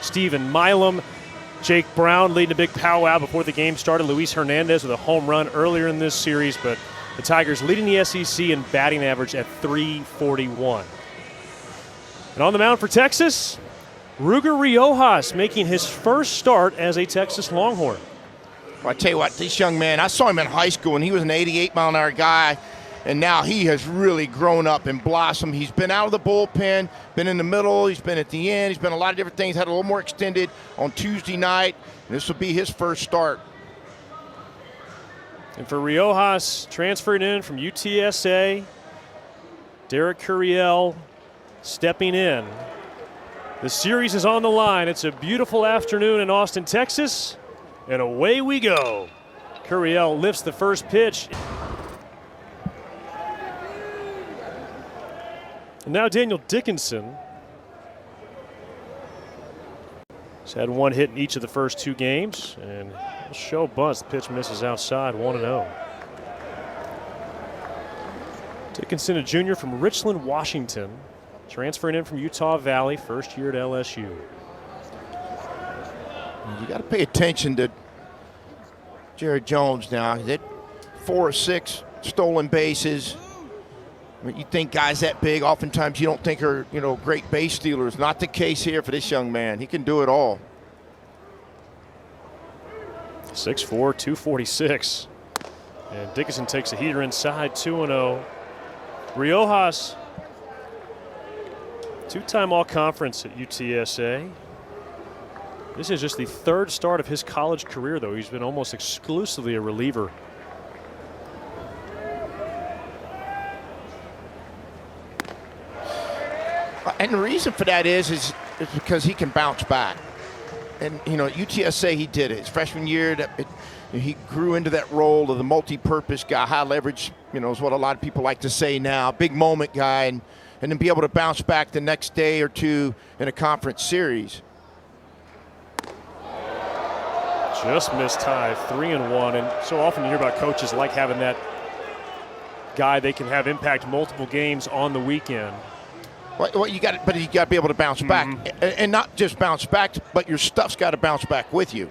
Stephen Milam, Jake Brown leading a big powwow before the game started. Luis Hernandez with a home run earlier in this series, but the Tigers leading the SEC in batting average at .341. And on the mound for Texas, Ruger Rios making his first start as a Texas Longhorn. Well, I tell you what, this young man, I saw him in high school, and he was an 88-mile-an-hour guy, and now he has really grown up and blossomed. He's been out of the bullpen, been in the middle, he's been at the end, he's been a lot of different things, had a little more extended on Tuesday night, and this will be his first start. And for Rios, transferred in from UTSA, Derek Curiel stepping in. The series is on the line. It's a beautiful afternoon in Austin, Texas, and away we go. Curiel lifts the first pitch. And now Daniel Dickinson has had one hit in each of the first two games, and he'll show buzz. The pitch misses outside, 1-0. Dickinson, a junior from Richland, Washington, transferring in from Utah Valley, first year at LSU. You got to pay attention to Jared Jones now. He's at 4 or 6 stolen bases. I mean, you think guys that big, oftentimes you don't think are, great base stealers. Not the case here for this young man. He can do it all. 6'4", 246. And Dickinson takes a heater inside, 2-0. Rios, two-time All-Conference at UTSA. This is just the third start of his college career, though. He's been almost exclusively a reliever. And the reason for that is because he can bounce back. And, at UTSA he did it. His freshman year, he grew into that role of the multi-purpose guy, high leverage, is what a lot of people like to say now, big moment guy, and then be able to bounce back the next day or two in a conference series. Just missed high, 3-1. And so often you hear about coaches like having that guy they can have impact multiple games on the weekend. Well, you got to be able to bounce back, and not just bounce back, but your stuff's got to bounce back with you.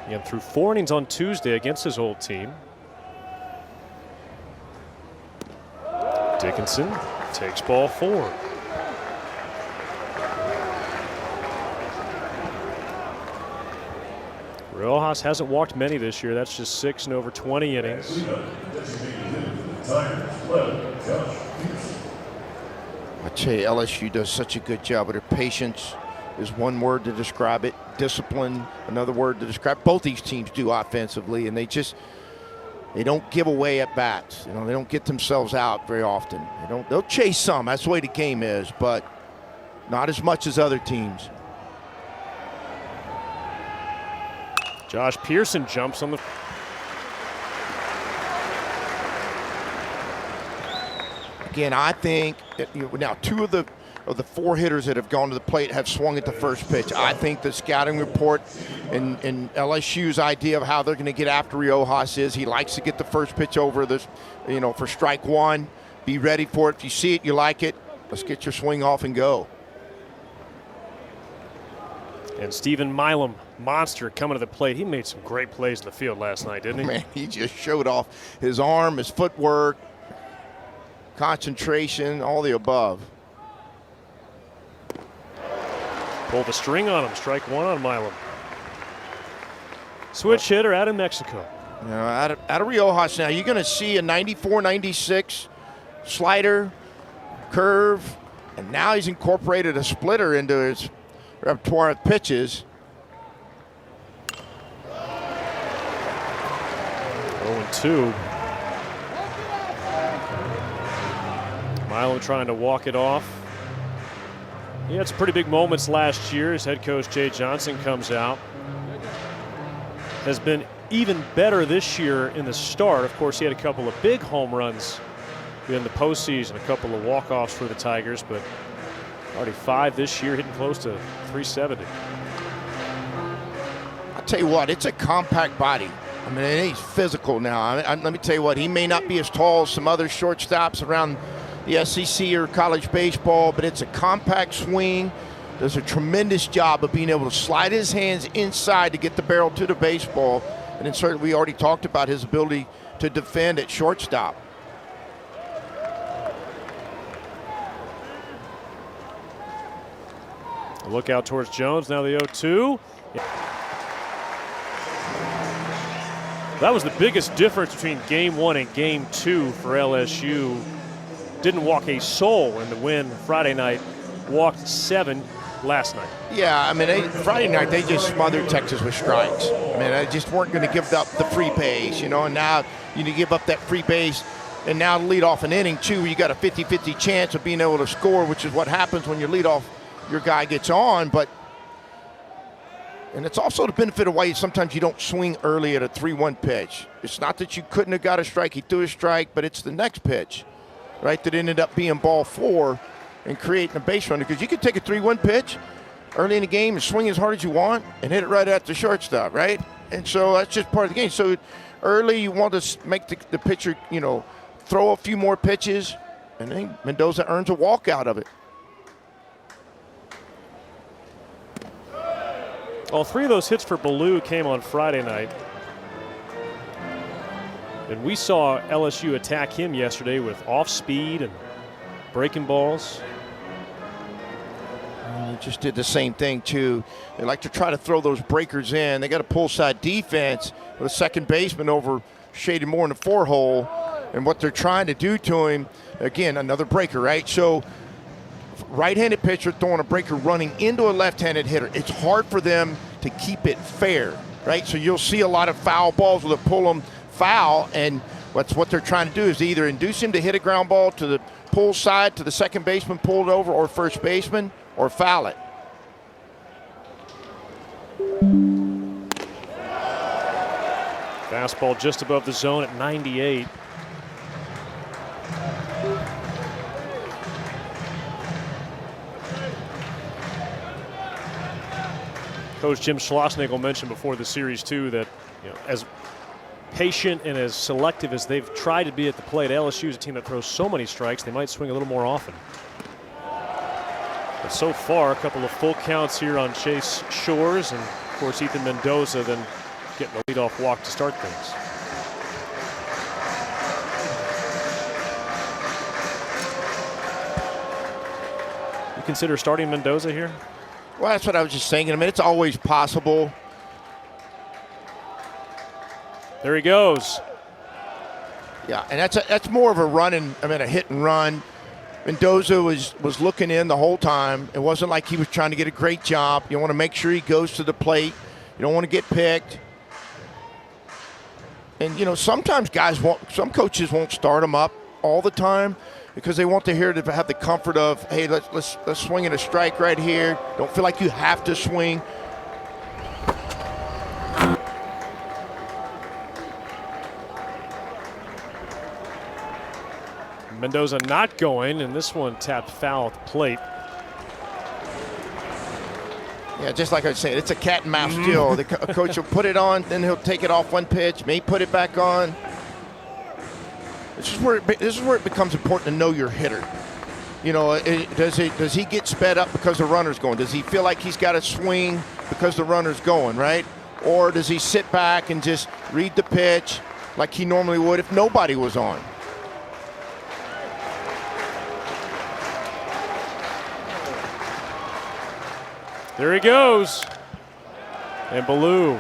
And threw 4 innings on Tuesday against his old team. Dickinson takes ball 4. Rios hasn't walked many this year. That's just 6 in over 20 innings. I tell you, LSU does such a good job with their patience. Is one word to describe it. Discipline, another word to describe. Both these teams do offensively, and they don't give away at bats. They don't get themselves out very often. They'll chase some. That's the way the game is, but not as much as other teams. Josh Pearson jumps on the. Again, I think that, now 2 of the 4 hitters that have gone to the plate have swung at the first pitch. I think the scouting report and LSU's idea of how they're going to get after Rios is he likes to get the first pitch over this, for strike 1. Be ready for it. If you see it, you like it, let's get your swing off and go. And Stephen Milam, monster, coming to the plate. He made some great plays in the field last night, didn't he? Man, he just showed off his arm, his footwork, concentration, all the above. Pulled the string on him. Strike 1 on Milam. Switch hitter out of Mexico. Out of Rios now, you're going to see a 94, 96 slider, curve, and now he's incorporated a splitter into his repertoire of pitches. 0-2. Milam trying to walk it off. He had some pretty big moments last year. His head coach, Jay Johnson, comes out. Has been even better this year in the start. Of course, he had a couple of big home runs in the postseason, a couple of walk-offs for the Tigers, but already 5 this year, hitting close to 370. I'll tell you what, it's a compact body. I mean, he's physical now. Let me tell you what, he may not be as tall as some other shortstops around the SEC or college baseball, but it's a compact swing. Does a tremendous job of being able to slide his hands inside to get the barrel to the baseball. And then certainly we already talked about his ability to defend at shortstop. Look out towards Jones, now the 0-2. That was the biggest difference between game 1 and game 2 for LSU. Didn't walk a soul in the win Friday night, walked 7 last night. Yeah, I mean, Friday night they just smothered Texas with strikes. I mean, they just weren't going to give up the free base, you know, and now you give up that free base, and now to lead off an inning, too, you got a 50-50 chance of being able to score, which is what happens when your leadoff, your guy gets on. And it's also the benefit of why sometimes you don't swing early at a 3-1 pitch. It's not that you couldn't have got a strike, he threw a strike, but it's the next pitch, right, that ended up being ball 4 and creating a base runner. Because you could take a 3-1 pitch early in the game and swing as hard as you want and hit it right at the shortstop, right? And so that's just part of the game. So early you want to make the pitcher, you know, throw a few more pitches, and then Mendoza earns a walk out of it. All 3 of those hits for Ballou came on Friday night. And we saw LSU attack him yesterday with off speed and breaking balls. He just did the same thing, too. They like to try to throw those breakers in. They got a pull side defense with a second baseman over shaded more in the 4-hole. And what they're trying to do to him, again, another breaker, right? So right-handed pitcher throwing a breaker running into a left-handed hitter. It's hard for them to keep it fair, right? So you'll see a lot of foul balls where they pull them foul, and what they're trying to do is either induce him to hit a ground ball to the pull side, to the second baseman pulled over, or first baseman, or foul it. Fastball just above the zone at 98. Coach Jim Schlossnagle mentioned before the series, too, that, you know, as patient and as selective as they've tried to be at the plate, LSU is a team that throws so many strikes, they might swing a little more often. But so far, a couple of full counts here on Chase Shores, and, of course, Ethan Mendoza then getting the leadoff walk to start things. You consider starting Mendoza here? Well, that's what I was just saying. I mean, it's always possible. There he goes. Yeah, and that's more of a a hit and run. Mendoza was looking in the whole time. It wasn't like he was trying to get a great job. You want to make sure he goes to the plate. You don't want to get picked. And, you know, sometimes some coaches won't start him up all the time, because they want to have the comfort of, hey, let's swing at a strike right here. Don't feel like you have to swing. Mendoza not going, and this one tapped foul at the plate. Yeah, just like I was saying, it's a cat and mouse deal. The coach will put it on, then he'll take it off one pitch, may put it back on. This is where it becomes important to know your hitter. You know, does he get sped up because the runner's going? Does he feel like he's got to swing because the runner's going, right? Or does he sit back and just read the pitch like he normally would if nobody was on? There he goes. And Ballou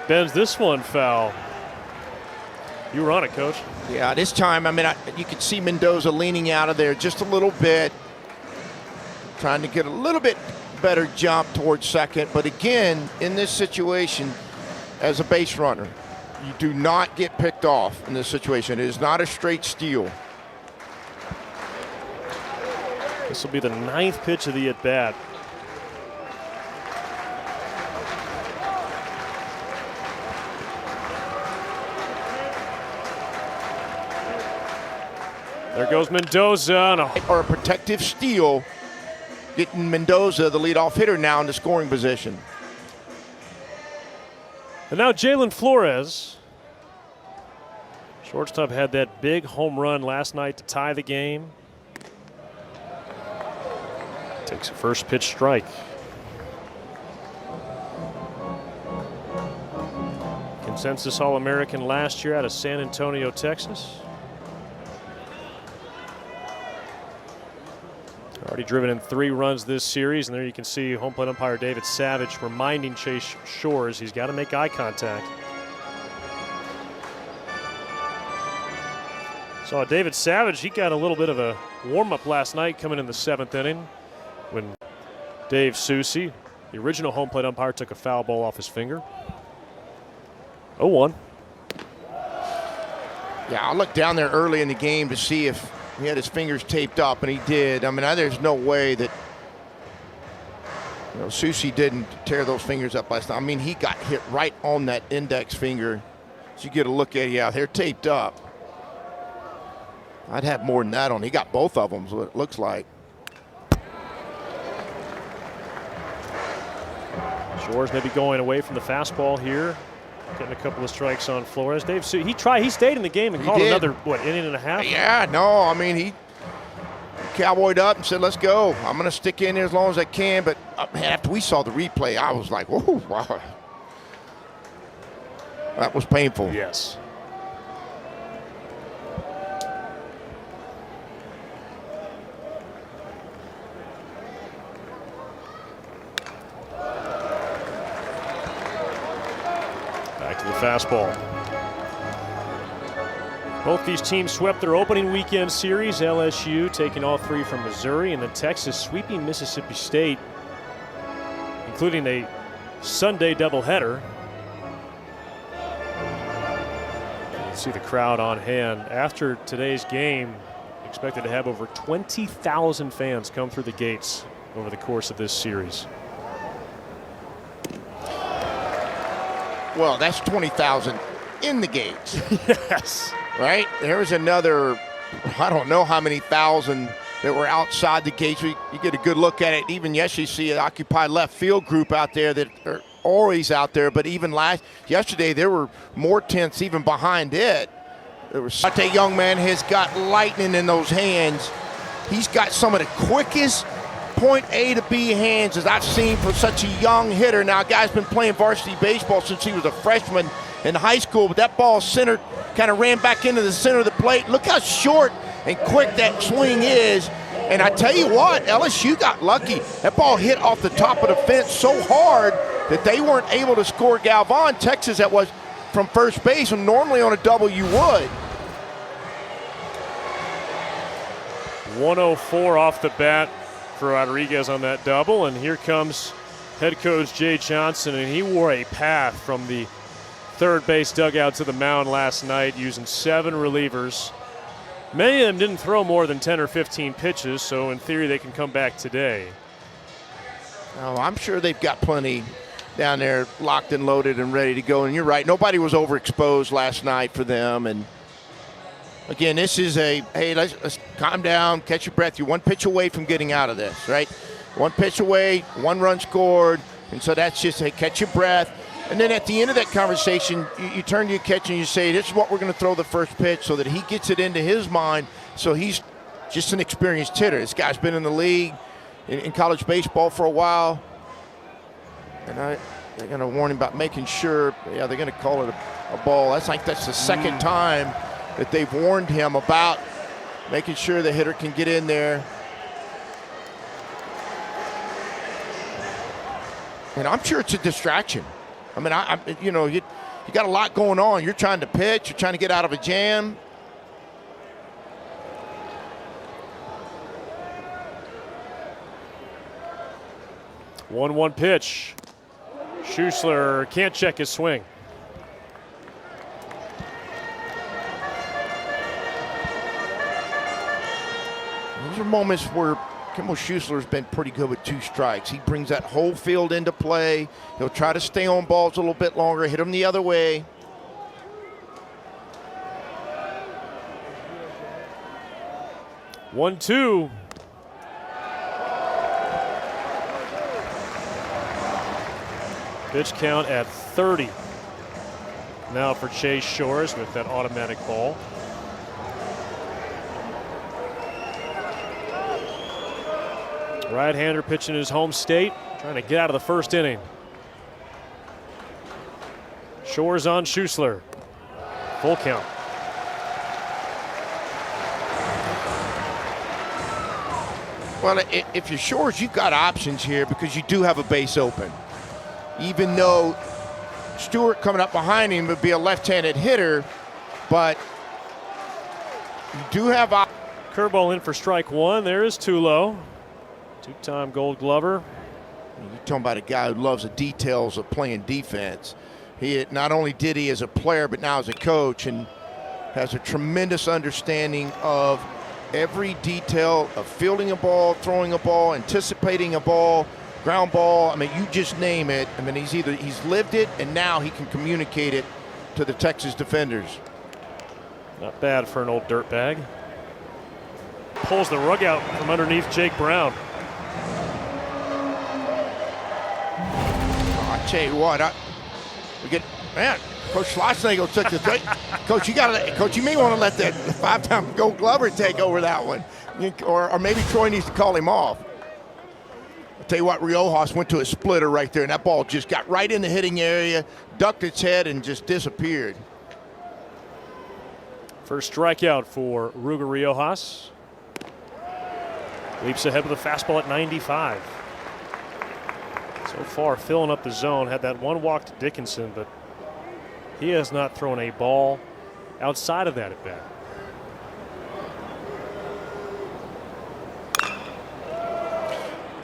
bends this one foul. You were on it, Coach. Yeah, this time, I mean, you could see Mendoza leaning out of there just a little bit, trying to get a little bit better jump towards second. But again, in this situation, as a base runner, you do not get picked off in this situation. It is not a straight steal. This will be the 9th pitch of the at-bat. There goes Mendoza. Or a protective steal, getting Mendoza, the leadoff hitter, now in the scoring position. And now Jalen Flores. Shortstop had that big home run last night to tie the game. Takes a first pitch strike. Consensus All-American last year out of San Antonio, Texas. Already driven in 3 runs this series, and there you can see home plate umpire David Savage reminding Chase Shores he's got to make eye contact. Saw David Savage, he got a little bit of a warm-up last night coming in the 7th inning when Dave Soucy, the original home plate umpire, took a foul ball off his finger. 0-1. Yeah, I looked down there early in the game to see if he had his fingers taped up, and he did. I mean, there's no way that Soucy didn't tear those fingers up last night. I mean, he got hit right on that index finger. So you get a look at it, yeah, they're taped up. I'd have more than that on. He got both of them, is what it looks like. Shores maybe going away from the fastball here. Getting a couple of strikes on Flores. Dave, he stayed in the game and called another, inning and a half? Yeah, no, I mean, he cowboyed up and said, let's go. I'm going to stick in there as long as I can. But man, after we saw the replay, I was like, whoa, wow. That was painful. Yes. Back to the fastball. Both these teams swept their opening weekend series. LSU taking all 3 from Missouri, and then Texas sweeping Mississippi State, including a Sunday doubleheader. See the crowd on hand. After today's game, expected to have over 20,000 fans come through the gates over the course of this series. Well, that's 20,000 in the gates. Yes. Right? There was another, I don't know how many thousand that were outside the gates. You get a good look at it. Even yesterday, you see an occupied left field group out there that are always out there. But even yesterday, there were more tents even behind it. That young man has got lightning in those hands. He's got some of the quickest point A to B hands as I've seen for such a young hitter. Now, a guy's been playing varsity baseball since he was a freshman in high school, but that ball centered, kind of ran back into the center of the plate. Look how short and quick that swing is. And I tell you what, LSU got lucky. That ball hit off the top of the fence so hard that they weren't able to score Galvan. Texas, that was from first base, and normally on a double you would. 104 off the bat for Rodriguez on that double, and here comes head coach Jay Johnson, and he wore a path from the third base dugout to the mound last night using 7 relievers. Many of them didn't throw more than 10 or 15 pitches, so in theory they can come back today. Oh, I'm sure they've got plenty down there locked and loaded and ready to go. And you're right, nobody was overexposed last night for them. And again, this is let's calm down, catch your breath. You're one pitch away from getting out of this, right? One pitch away, 1 run scored. And so that's just, catch your breath. And then at the end of that conversation, you turn to your catcher and you say, this is what we're going to throw the first pitch, so that he gets it into his mind. So he's just an experienced hitter. This guy's been in the league in college baseball for a while. And they're going to warn him about making sure, they're going to call it a ball. That's the second time that they've warned him about making sure the hitter can get in there. And I'm sure it's a distraction. I mean, you got a lot going on. You're trying to pitch. You're trying to get out of a jam. One pitch. Schussler can't check his swing. Those are moments where Kimball Schussler's been pretty good with 2 strikes. He brings that whole field into play. He'll try to stay on balls a little bit longer, hit them the other way. One, 2. Pitch count at 30. Now for Chase Shores with that automatic ball. Right-hander pitching his home state, trying to get out of the first inning. Shores on Schussler. Full count. Well, if you're Shores, you've got options here because you do have a base open. Even though Stewart coming up behind him would be a left-handed hitter, but you do have options. Curveball in for strike one. There is Tulo. Two-time Gold Glover. You're talking about a guy who loves the details of playing defense. He not only did he as a player, but now as a coach, and has a tremendous understanding of every detail of fielding a ball, throwing a ball, anticipating a ball, ground ball. I mean, you just name it. I mean, he's lived it, and now he can communicate it to the Texas defenders. Not bad for an old dirtbag. Pulls the rug out from underneath Jake Brown. I tell you what, man, Coach Schlossnagle took the thing. Coach, you may want to let that 5-time Gold Glover take over that one, or maybe Troy needs to call him off. I'll tell you what, Rios went to a splitter right there, and that ball just got right in the hitting area, ducked its head, and just disappeared. First strikeout for Ruger Rios. Leaps ahead with a fastball at 95. So far, filling up the zone. Had that one walk to Dickinson, but he has not thrown a ball outside of that at bat.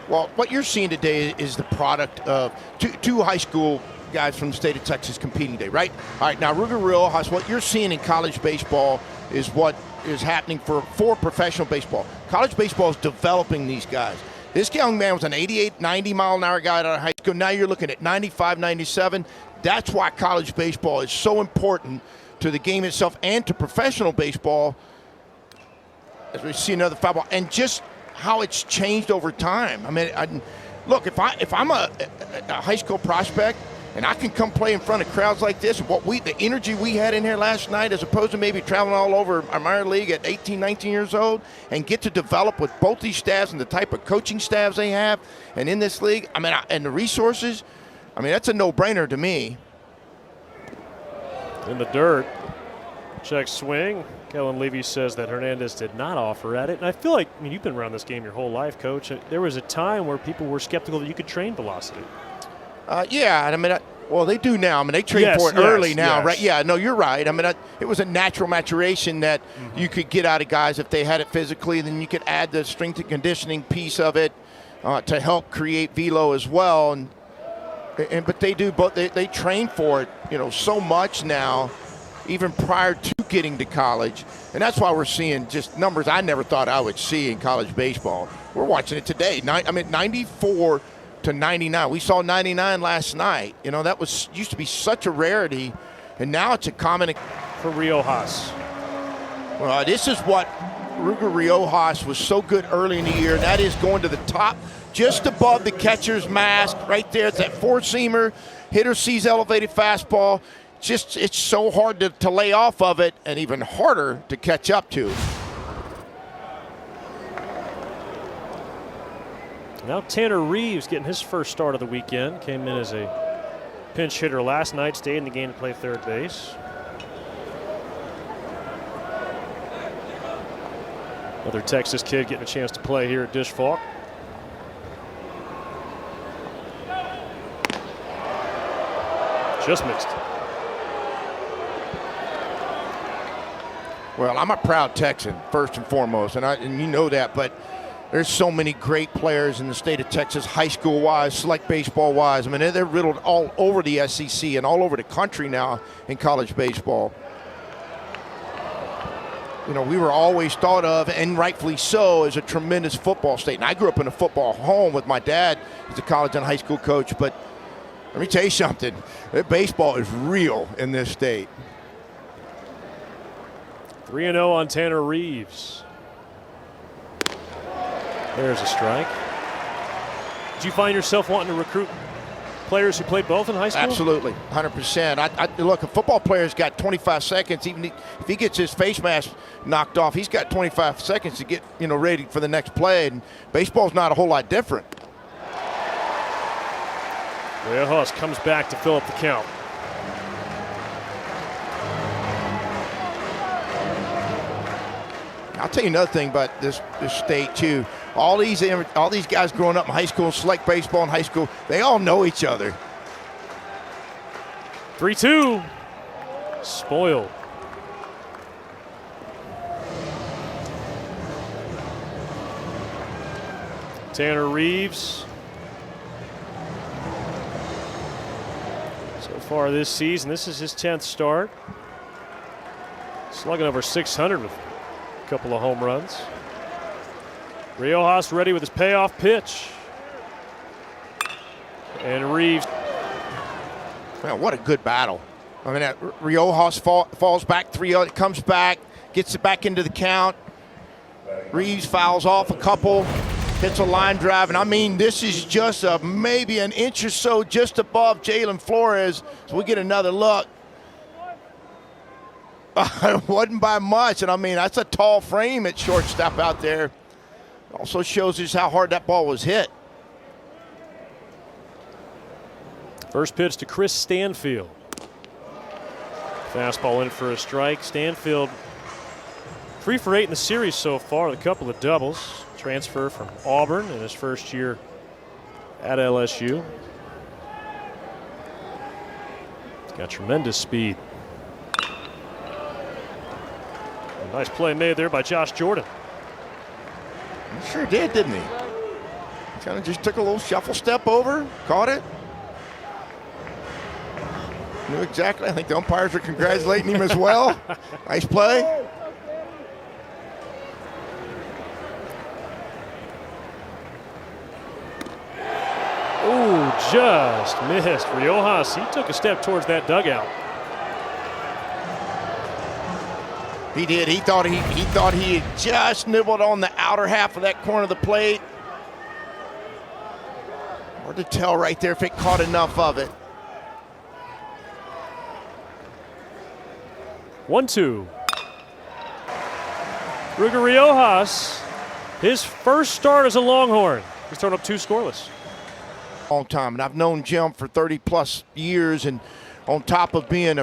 Well, what you're seeing today is the product of two high school guys from the state of Texas competing today, right? All right, now Ruger Rios, what you're seeing in college baseball is what is happening for professional baseball. College baseball is developing these guys. This young man was an 88, 90 mile an hour guy out of high school. Now you're looking at 95, 97. That's why college baseball is so important to the game itself and to professional baseball. As we see another foul ball, and just how it's changed over time. I mean, look, if I'm a high school prospect and I can come play in front of crowds like this, the energy we had in here last night, as opposed to maybe traveling all over our minor league at 18, 19 years old, and get to develop with both these staffs and the type of coaching staffs they have, and in this league, I mean, and the resources, I mean, that's a no-brainer to me. In the dirt, check swing. Kellen Levy says that Hernandez did not offer at it. And I feel like, I mean, you've been around this game your whole life, Coach. There was a time where people were skeptical that you could train velocity. Yeah, I mean, well, they do now. I mean, they train for it early now, right? Yeah, no, you're right. I mean, it was a natural maturation that you could get out of guys if they had it physically. Then you could add the strength and conditioning piece of it to help create velo as well. But they do both. They train for it, so much now, even prior to getting to college. And that's why we're seeing just numbers I never thought I would see in college baseball. We're watching it today. 94 to 99. We saw 99 last night. That used to be such a rarity, and now it's a common. For Rios. Well, this is what Ruger Rios was so good early in the year, and that is going to the top, just above the catcher's mask, right there. It's that four-seamer. Hitter sees elevated fastball. It's so hard to lay off of it, and even harder to catch up to. Now Tanner Reeves getting his first start of the weekend. Came in as a pinch hitter last night, stayed in the game to play third base. Another Texas kid getting a chance to play here at Dish Falk. Just missed. Well, I'm a proud Texan, first and foremost, and you know that, but there's so many great players in the state of Texas, high school-wise, select baseball-wise. I mean, they're riddled all over the SEC and all over the country now in college baseball. We were always thought of, and rightfully so, as a tremendous football state. And I grew up in a football home with my dad, who's a college and high school coach, but let me tell you something, baseball is real in this state. 3-0 on Tanner Reeves. There's a strike. Did you find yourself wanting to recruit players who played both in high school? Absolutely, 100%. Look, a football player's got 25 seconds. Even if he gets his face mask knocked off, he's got 25 seconds to get ready for the next play. And baseball's not a whole lot different. Rios comes back to fill up the count. I'll tell you another thing about this state too. All these guys growing up in high school, select baseball in high school, they all know each other. 3-2. Spoiled. Tanner Reeves. So far this season, this is his 10th start. Slugging over 600 with a couple of home runs. Rios ready with his payoff pitch. And Reeves. Man, what a good battle. I mean, Rios falls back 3-0, comes back, gets it back into the count. Reeves fouls off a couple, hits a line drive, and I mean, this is just maybe an inch or so just above Jalen Flores. So we get another look. It wasn't by much, and I mean, that's a tall frame at shortstop out there. Also shows us how hard that ball was hit. First pitch to Chris Stanfield. Fastball in for a strike. Stanfield 3 for 8 in the series so far with a couple of doubles. Transfer from Auburn in his first year at LSU. He's got tremendous speed. A nice play made there by Josh Jordan. He sure did, didn't he? Kind of just took a little shuffle step over, caught it. Knew exactly. I think the umpires are congratulating him as well. Nice play. Ooh, just missed. Rios, he took a step towards that dugout. He did. He thought he had just nibbled on the outer half of that corner of the plate. Hard to tell right there if it caught enough of it. 1-2. Ruger Rios, his first start as a Longhorn. He's thrown up 2 scoreless. Long time, and I've known Jim for 30+ years, and on top of being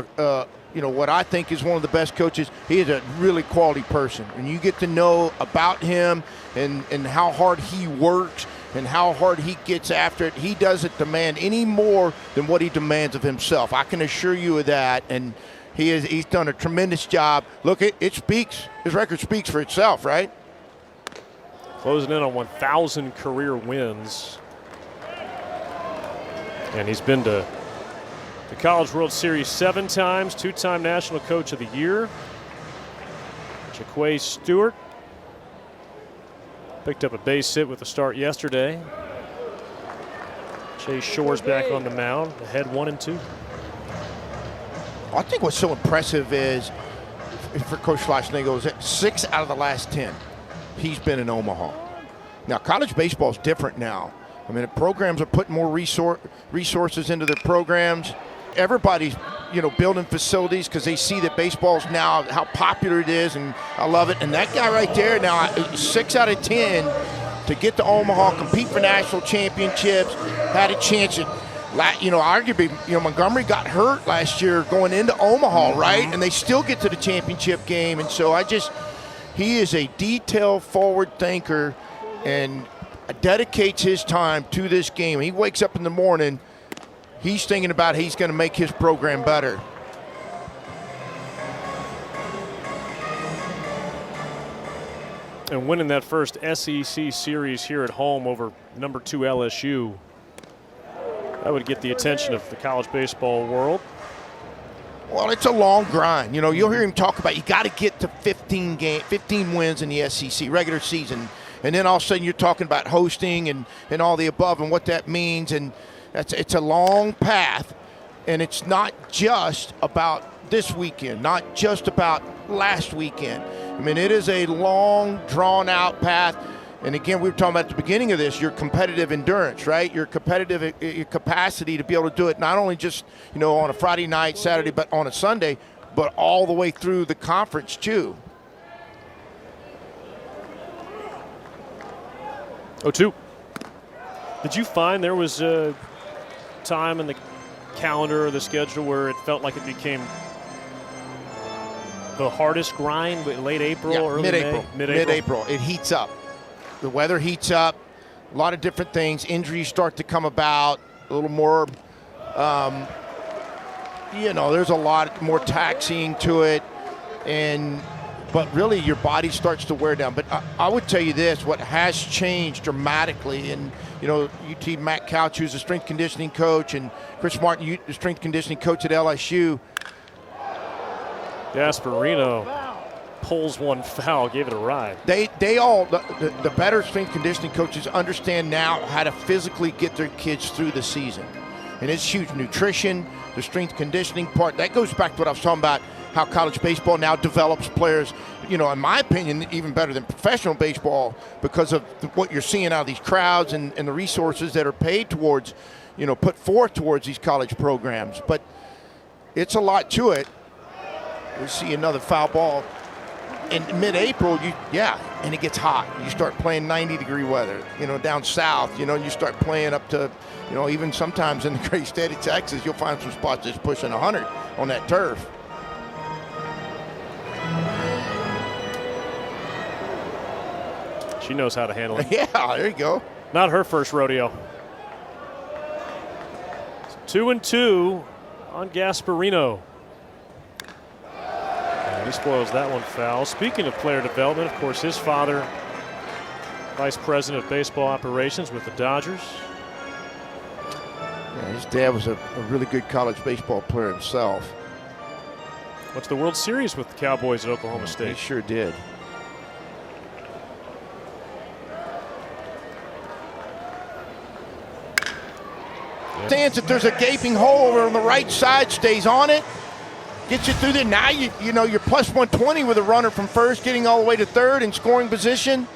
what I think is one of the best coaches, he is a really quality person. And you get to know about him and how hard he works and how hard he gets after it. He doesn't demand any more than what he demands of himself. I can assure you of that. And he's done a tremendous job. Look, it speaks. His record speaks for itself, right? Closing in on 1,000 career wins. And he's been to the College World Series 7 times, 2-time National Coach of the Year. Jaquay Stewart picked up a base hit with the start yesterday. Chase Shore's back on the mound, ahead 1-2. I think what's so impressive is, for Coach Schlossnagle, is that 6 out of the last 10, he's been in Omaha. Now, college baseball is different now. I mean, the programs are putting more resources into their programs. Everybody's, building facilities because they see that baseball's now how popular it is, and I love it. And that guy right there, now 6 out of 10 to get to Omaha, compete for national championships, had a chance at, arguably, Montgomery got hurt last year going into Omaha, right? And they still get to the championship game. And so he is a detail forward thinker and dedicates his time to this game. He wakes up in the morning, he's thinking about he's going to make his program better. And winning that first SEC series here at home over number 2 LSU, that would get the attention of the college baseball world. Well, it's a long grind. You'll hear him talk about you got to get to 15 wins in the SEC regular season. And then all of a sudden you're talking about hosting and all the above and what that means. And it's a long path. And it's not just about this weekend, not just about last weekend. I mean, it is a long, drawn-out path. And again, we were talking about at the beginning of this, your competitive endurance, right? Your competitive your capacity to be able to do it not only just, on a Friday night, Saturday, but on a Sunday, but all the way through the conference too. 0-2. Did you find there was a time in the calendar or the schedule where it felt like it became the hardest grind, late April, early mid-April. May? Mid-April. It heats up. The weather heats up. A lot of different things. Injuries start to come about. A little more, there's a lot more taxing to it. But really your body starts to wear down. But I would tell you this, what has changed dramatically, and UT Matt Couch, who's a strength conditioning coach, and Chris Martin, the strength conditioning coach at LSU. Gasparino pulls one foul, gave it a ride. They all, the better strength conditioning coaches understand now how to physically get their kids through the season. And it's huge. Nutrition, the strength conditioning part, that goes back to what I was talking about, how college baseball now develops players, in my opinion, even better than professional baseball because of what you're seeing out of these crowds and the resources that are paid towards, put forth towards these college programs. But it's a lot to it. We see another foul ball. In mid-April, and it gets hot. You start playing 90-degree weather, down south, you start playing up to, even sometimes in the great state of Texas, you'll find some spots that's pushing 100 on that turf. She knows how to handle it. Yeah, there you go. Not her first rodeo. 2-2 on Gasparino. And he spoils that one foul. Speaking of player development, of course, his father, Vice President of Baseball Operations with the Dodgers. Yeah, his dad was a really good college baseball player himself. Went to the World Series with the Cowboys at Oklahoma State. He sure did. Stands if there's a gaping hole over on the right side, stays on it, gets you through there. Now you're plus 120 with a runner from first, getting all the way to third in scoring position.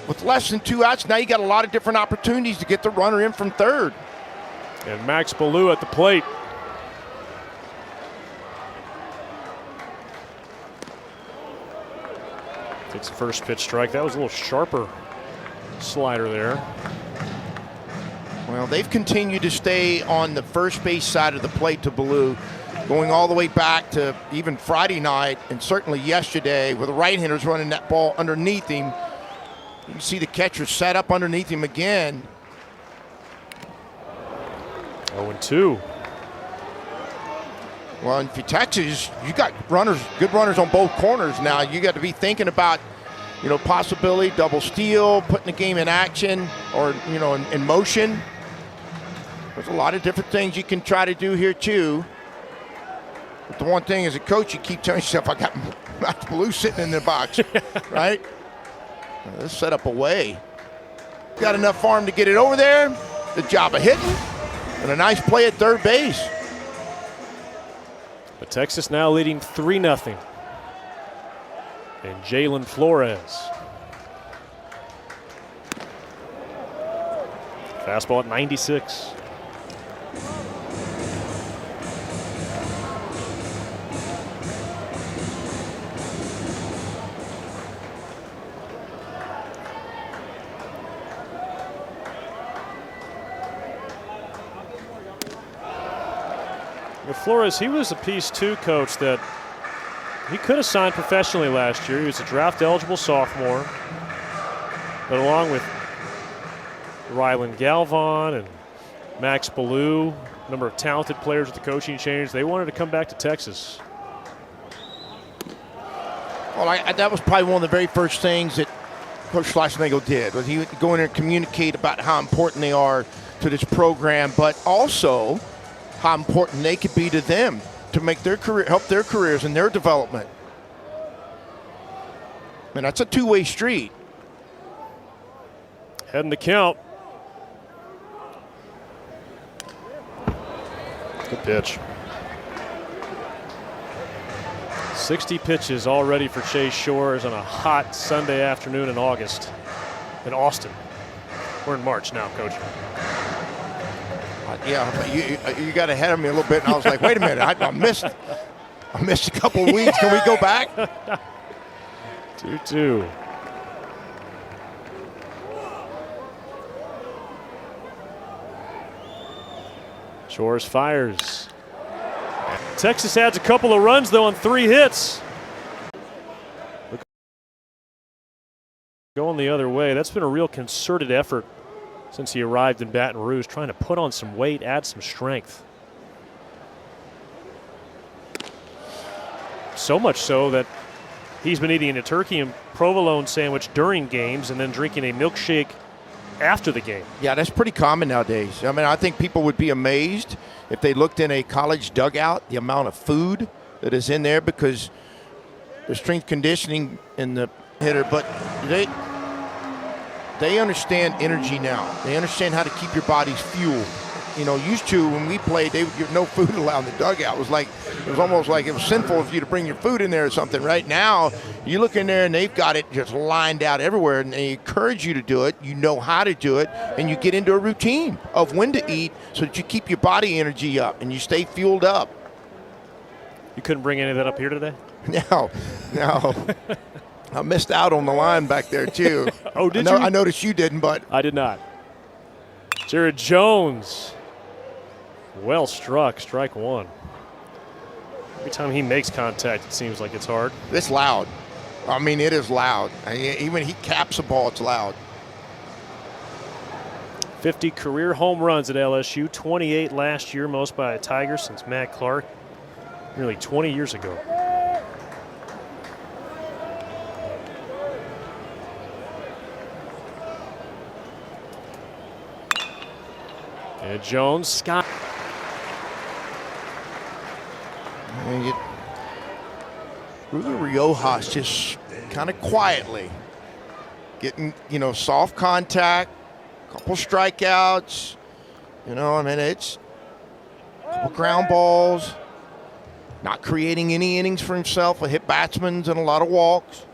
With less than 2 outs, now you got a lot of different opportunities to get the runner in from third. And Max Ballou at the plate. Takes the first pitch strike. That was a little sharper slider there. Well, they've continued to stay on the first base side of the plate to Ballou, going all the way back to even Friday night and certainly yesterday with the right-handers running that ball underneath him. You can see the catcher set up underneath him again. 0-2. Well, in Texas, you got good runners on both corners now. You got to be thinking about, possibility, double steal, putting the game in action or, in motion. There's a lot of different things you can try to do here too. But the one thing as a coach, you keep telling yourself, I got Max Ballou sitting in the box, right? Let's set up a way. Got enough for him to get it over there. The job of hitting and a nice play at third base. But Texas now leading 3-0. And Jalen Flores. Fastball at 96. With Flores, he was a piece too, coach, that he could have signed professionally last year. He was a draft-eligible sophomore. But along with Rylan Galvan and Max Ballou, a number of talented players with the coaching change, they wanted to come back to Texas. Well, that was probably one of the very first things that Coach Schlossnagle did, was he would go in there and communicate about how important they are to this program, but also how important they could be to them to make their career, help their careers and their development. And that's a two-way street. Heading to count. Good pitch. 60 pitches already for Chase Shores on a hot Sunday afternoon in August. in Austin. We're in March now, Coach. Yeah, but you got ahead of me a little bit, and I was like, wait a minute, I missed a couple of weeks. Can we go back? 2-2. Shores fires. Texas adds a couple of runs, though, on 3 hits. Going the other way. That's been a real concerted effort since he arrived in Baton Rouge, trying to put on some weight, add some strength. So much so that he's been eating a turkey and provolone sandwich during games and then drinking a milkshake after the game. Yeah, that's pretty common nowadays. I mean, I think people would be amazed if they looked in a college dugout, the amount of food that is in there, because the strength conditioning in the hitter, but they understand energy now. They understand how to keep your body's fueled. You know, used to when we played, they would give no food allowed in the dugout. It was almost like it was sinful for you to bring your food in there or something. Right now, you look in there and they've got it just lined out everywhere, and they encourage you to do it. You know how to do it, and you get into a routine of when to eat so that you keep your body energy up and you stay fueled up. You couldn't bring any of that up here today? No. I missed out on the line back there, too. Oh, did you? I noticed you didn't, but I did not. Jared Jones. Well struck, strike 1. Every time he makes contact, it seems like it's hard. It's loud. I mean, it is loud. Even he caps a ball, it's loud. 50 career home runs at LSU, 28 last year, most by a Tiger since Matt Clark, nearly 20 years ago. And Jones, Scott. Rios just kind of quietly getting, soft contact, couple strikeouts. I mean, it's a couple ground balls, not creating any innings for himself, a hit batsmen and a lot of walks.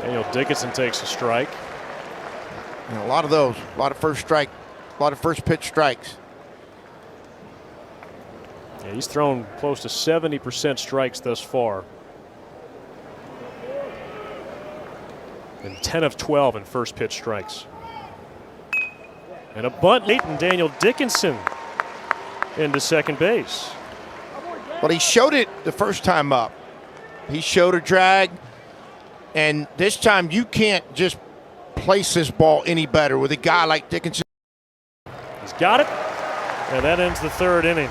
Daniel Dickinson takes a strike. And a lot of those, a lot of first pitch strikes. Yeah, he's thrown close to 70% strikes thus far. And 10 of 12 in first pitch strikes. And a bunt late, and Daniel Dickinson into second base. Well, he showed it the first time up. He showed a drag. And this time you can't just place this ball any better with a guy like Dickinson. He's got it. And that ends the third inning.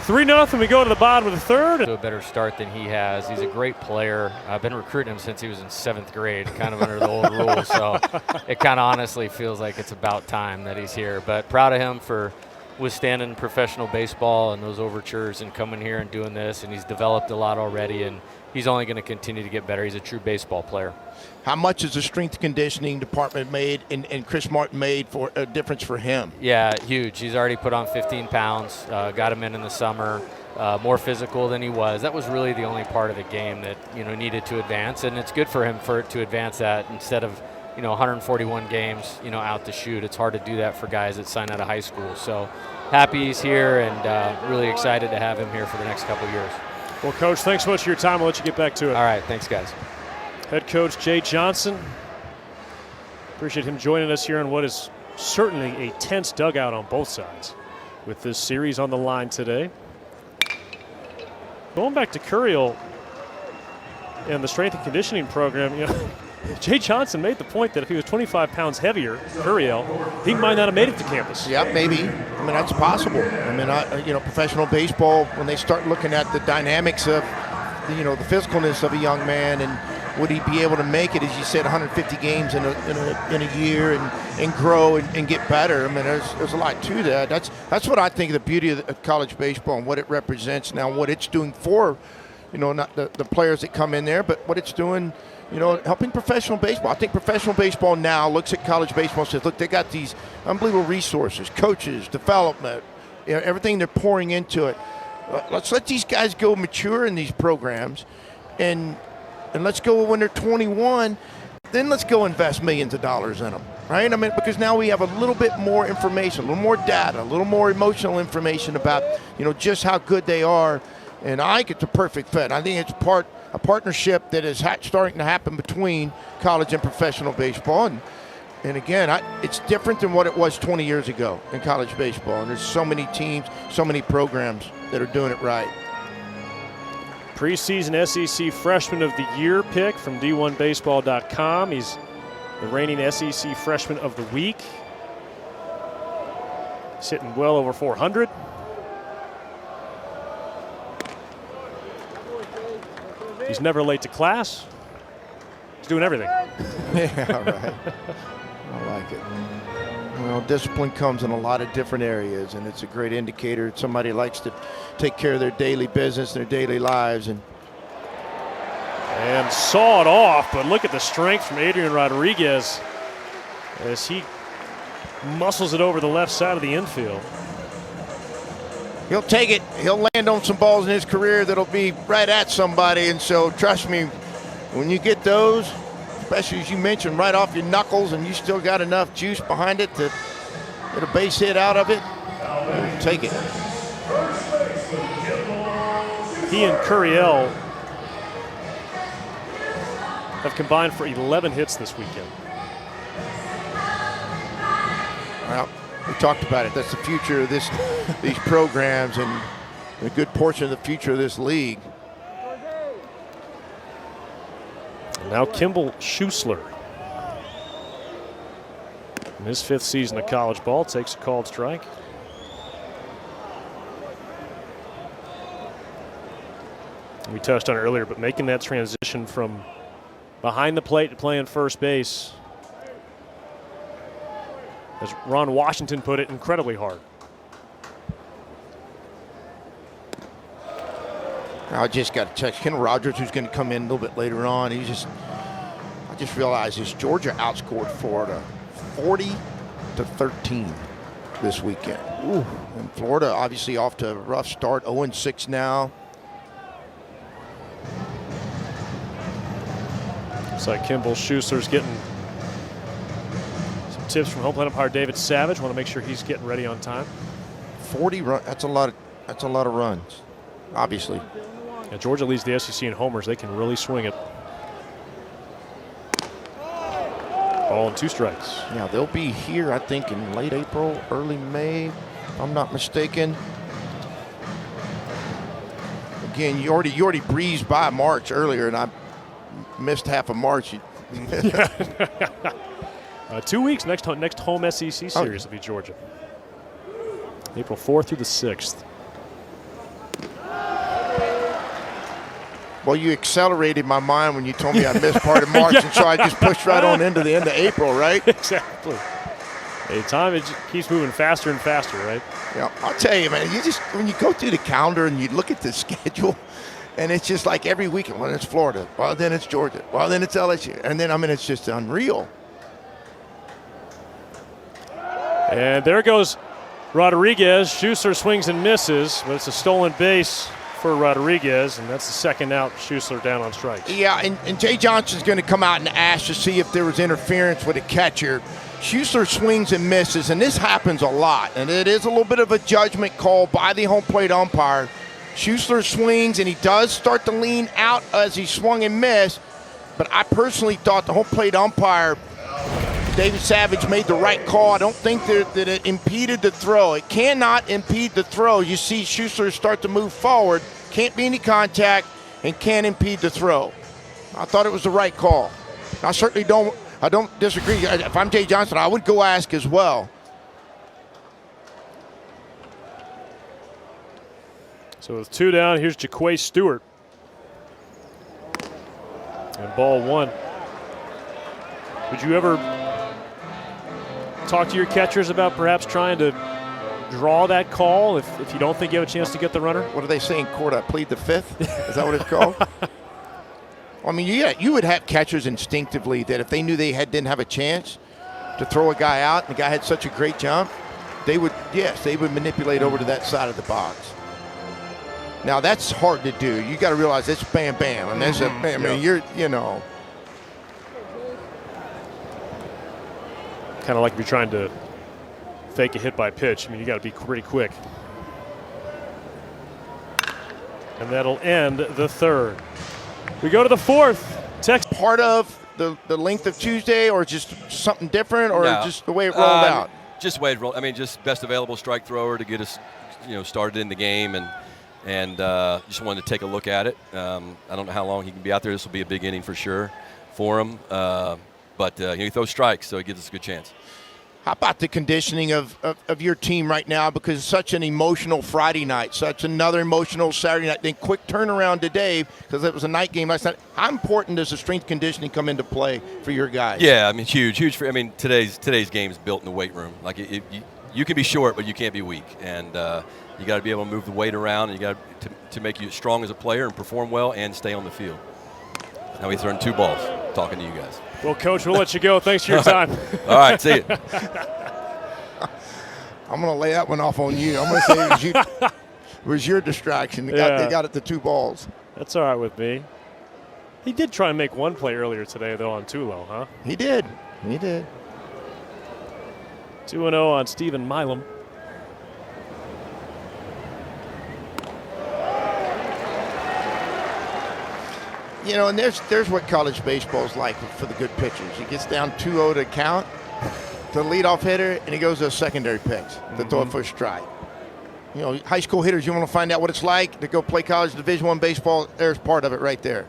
3-0, we go to the bottom of the third. A better start than he has. He's a great player. I've been recruiting him since he was in 7th grade, kind of under the old rules. So it kind of honestly feels like it's about time that he's here. But proud of him for withstanding professional baseball and those overtures and coming here and doing this. And he's developed a lot already, and he's only going to continue to get better. He's a true baseball player. How much has the strength conditioning department made and Chris Martin made for a difference for him? Yeah, huge. He's already put on 15 pounds, got him in the summer, more physical than he was. That was really the only part of the game that, needed to advance, and it's good for him to advance that instead of, 141 games, out to shoot. It's hard to do that for guys that sign out of high school. So happy he's here and really excited to have him here for the next couple years. Well, Coach, thanks so much for your time. I'll let you get back to it. All right, thanks, guys. Head coach Jay Johnson. Appreciate him joining us here on what is certainly a tense dugout on both sides with this series on the line today. Going back to Curiel and the strength and conditioning program, Jay Johnson made the point that if he was 25 pounds heavier, Curiel, he might not have made it to campus. Yeah, maybe. I mean, that's possible. I mean, professional baseball, when they start looking at the dynamics of, the physicalness of a young man and would he be able to make it, as you said, 150 games in a year and grow and get better? I mean, there's a lot to that. That's what I think of the beauty of college baseball and what it represents now, what it's doing for, not the players that come in there, but what it's doing, helping professional baseball. I think professional baseball now looks at college baseball and says, look, they got these unbelievable resources, coaches, development, everything they're pouring into it. let's let these guys go mature in these programs, and let's go when they're 21. Then let's go invest millions of dollars in them, right? I mean, because now we have a little bit more information, a little more data, a little more emotional information about, just how good they are. And I think it's a perfect fit. I think it's a partnership that is starting to happen between college and professional baseball. And again, it's different than what it was 20 years ago in college baseball. And there's so many teams, so many programs that are doing it right. Preseason SEC Freshman of the Year pick from D1Baseball.com. He's the reigning SEC Freshman of the Week. He's hitting well over 400. He's never late to class. He's doing everything. Yeah, right. I like it. Well, discipline comes in a lot of different areas, and it's a great indicator. Somebody likes to take care of their daily business, their daily lives. And saw it off, but look at the strength from Adrian Rodriguez as he muscles it over the left side of the infield. He'll take it. He'll land on some balls in his career that'll be right at somebody. And so, trust me, when you get those, especially as you mentioned, right off your knuckles, and you still got enough juice behind it to get a base hit out of it, take it. He and Curiel have combined for 11 hits this weekend. Well, we talked about it. That's the future of these programs, and a good portion of the future of this league. Now Kimball Schuessler, in his 5th season of college ball, takes a called strike. We touched on it earlier, but making that transition from behind the plate to playing first base, as Ron Washington put it, incredibly hard. I just got to check Ken Rogers, who's going to come in a little bit later on. I just realized this Georgia outscored Florida 40-13 this weekend. Ooh. And Florida obviously off to a rough start, 0-6 now. Looks like Kimball Schuessler's getting some tips from home plate umpire David Savage. Want to make sure he's getting ready on time. 40 runs. That's a lot of runs, obviously. And Georgia leads the SEC in homers. They can really swing it. Ball and 2 strikes. Yeah, they'll be here, I think, in late April, early May, if I'm not mistaken. Again, you already breezed by March earlier, and I missed half of March. 2 weeks. Next home SEC series will be Georgia. April 4th through the 6th. Well, you accelerated my mind when you told me I missed part of March, and so I just pushed right on into the end of April, right? Exactly. Hey, time it just keeps moving faster and faster, right? Yeah, I'll tell you, man. When you go through the calendar and you look at the schedule, and it's just like every weekend. Well, it's Florida. Well, then it's Georgia. Well, then it's LSU, and then it's just unreal. And there goes Rodriguez. Schuessler swings and misses, but it's a stolen base for Rodriguez, and that's the second out. Schuessler down on strikes. Yeah, and Jay Johnson's going to come out and ask to see if there was interference with a catcher. Schuessler swings and misses, and this happens a lot, and it is a little bit of a judgment call by the home plate umpire. Schuessler swings, and he does start to lean out as he swung and missed, but I personally thought the home plate umpire, David Savage, made the right call. I don't think that it impeded the throw. It cannot impede the throw. You see Schuessler start to move forward, can't be any contact, and can't impede the throw. I thought it was the right call. I certainly don't disagree. If I'm Jay Johnson, I would go ask as well. So with 2 down, here's Jaquay Stewart. And ball 1. Would you ever talk to your catchers about perhaps trying to draw that call if you don't think you have a chance to get the runner? What are they saying, court? I plead the fifth? Is that what it's called? I mean, yeah, you would have catchers instinctively that if they knew they didn't have a chance to throw a guy out, and the guy had such a great jump, they would manipulate over to that side of the box. Now that's hard to do. You got to realize it's bam, bam, and there's a bam. I mean, you know. Kind of like if you're trying to fake a hit by pitch. I mean, you got to be pretty quick. And that'll end the third. We go to the fourth. Texas. Part of the length of Tuesday, or just something different, or just the way it rolled out? Just the way it rolled. I mean, just best available strike thrower to get us, started in the game, and just wanted to take a look at it. I don't know how long he can be out there. This will be a big inning for sure for him. But he throws strikes, so it gives us a good chance. How about the conditioning of your team right now? Because it's such an emotional Friday night, such another emotional Saturday night. Then quick turnaround today because it was a night game last night. How important does the strength conditioning come into play for your guys? Yeah, I mean, huge. Today's game is built in the weight room. Like you can be short, but you can't be weak, and you got to be able to move the weight around, and you got to make you strong as a player and perform well and stay on the field. Now he's throwing 2 balls. Talking to you guys. Well, Coach, we'll let you go. Thanks for your time. All right, see you. I'm going to lay that one off on you. I'm going to say it was your distraction. They got it to 2 balls. That's all right with me. He did try and make one play earlier today, though, on Tulo, huh? He did. 2-0 on Stephen Milam. And there's what college baseball is like for the good pitchers. He gets down 2-0 to count, to leadoff hitter, and he goes to a secondary pitch to throw it for a strike. High school hitters, you want to find out what it's like to go play college Division I baseball, there's part of it right there.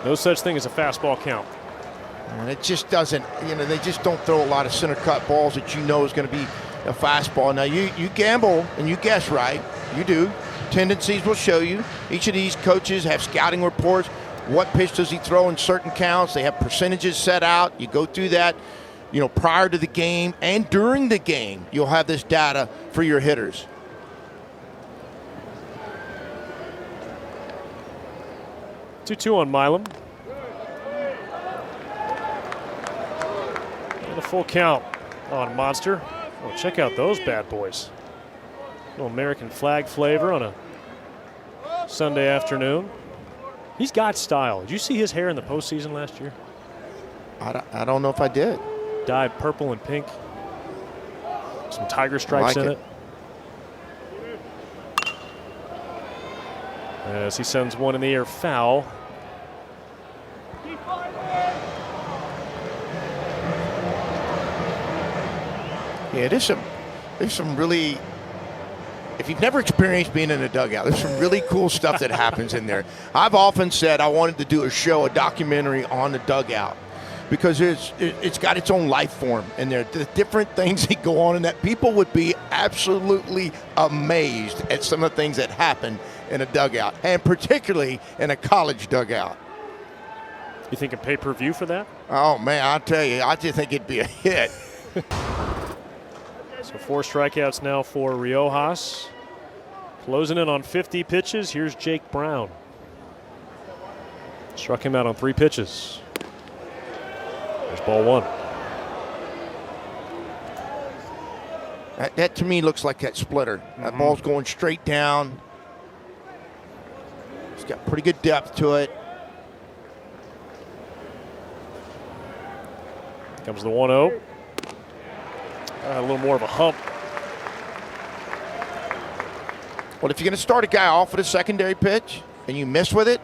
No such thing as a fastball count. And it just doesn't, they just don't throw a lot of center cut balls that is going to be a fastball. Now, you gamble and you guess right. You do. Tendencies will show you. Each of these coaches have scouting reports. What pitch does he throw in certain counts? They have percentages set out. You go through that, prior to the game and during the game. You'll have this data for your hitters. Two on Milam. And a full count on Monster. Oh, check out those bad boys. Little American flag flavor on a Sunday afternoon. He's got style. Did you see his hair in the postseason last year? I don't know if I did. Dyed purple and pink. Some tiger stripes in it. As he sends one in the air foul. Yeah, there's some really, if you've never experienced being in a dugout, there's some really cool stuff that happens in there. I've often said I wanted to do a documentary on the dugout because it's got its own life form in there. The different things that go on in that, people would be absolutely amazed at some of the things that happen in a dugout, and particularly in a college dugout. You thinking pay-per-view for that? Oh, man, I'll tell you, I just think it'd be a hit. So 4 strikeouts now for Rios. Closing in on 50 pitches. Here's Jake Brown. Struck him out on 3 pitches. There's ball 1. That to me looks like that splitter. That ball's going straight down. It's got pretty good depth to it. Comes the 1-0. A little more of a hump. Well, if you're going to start a guy off with a secondary pitch and you miss with it,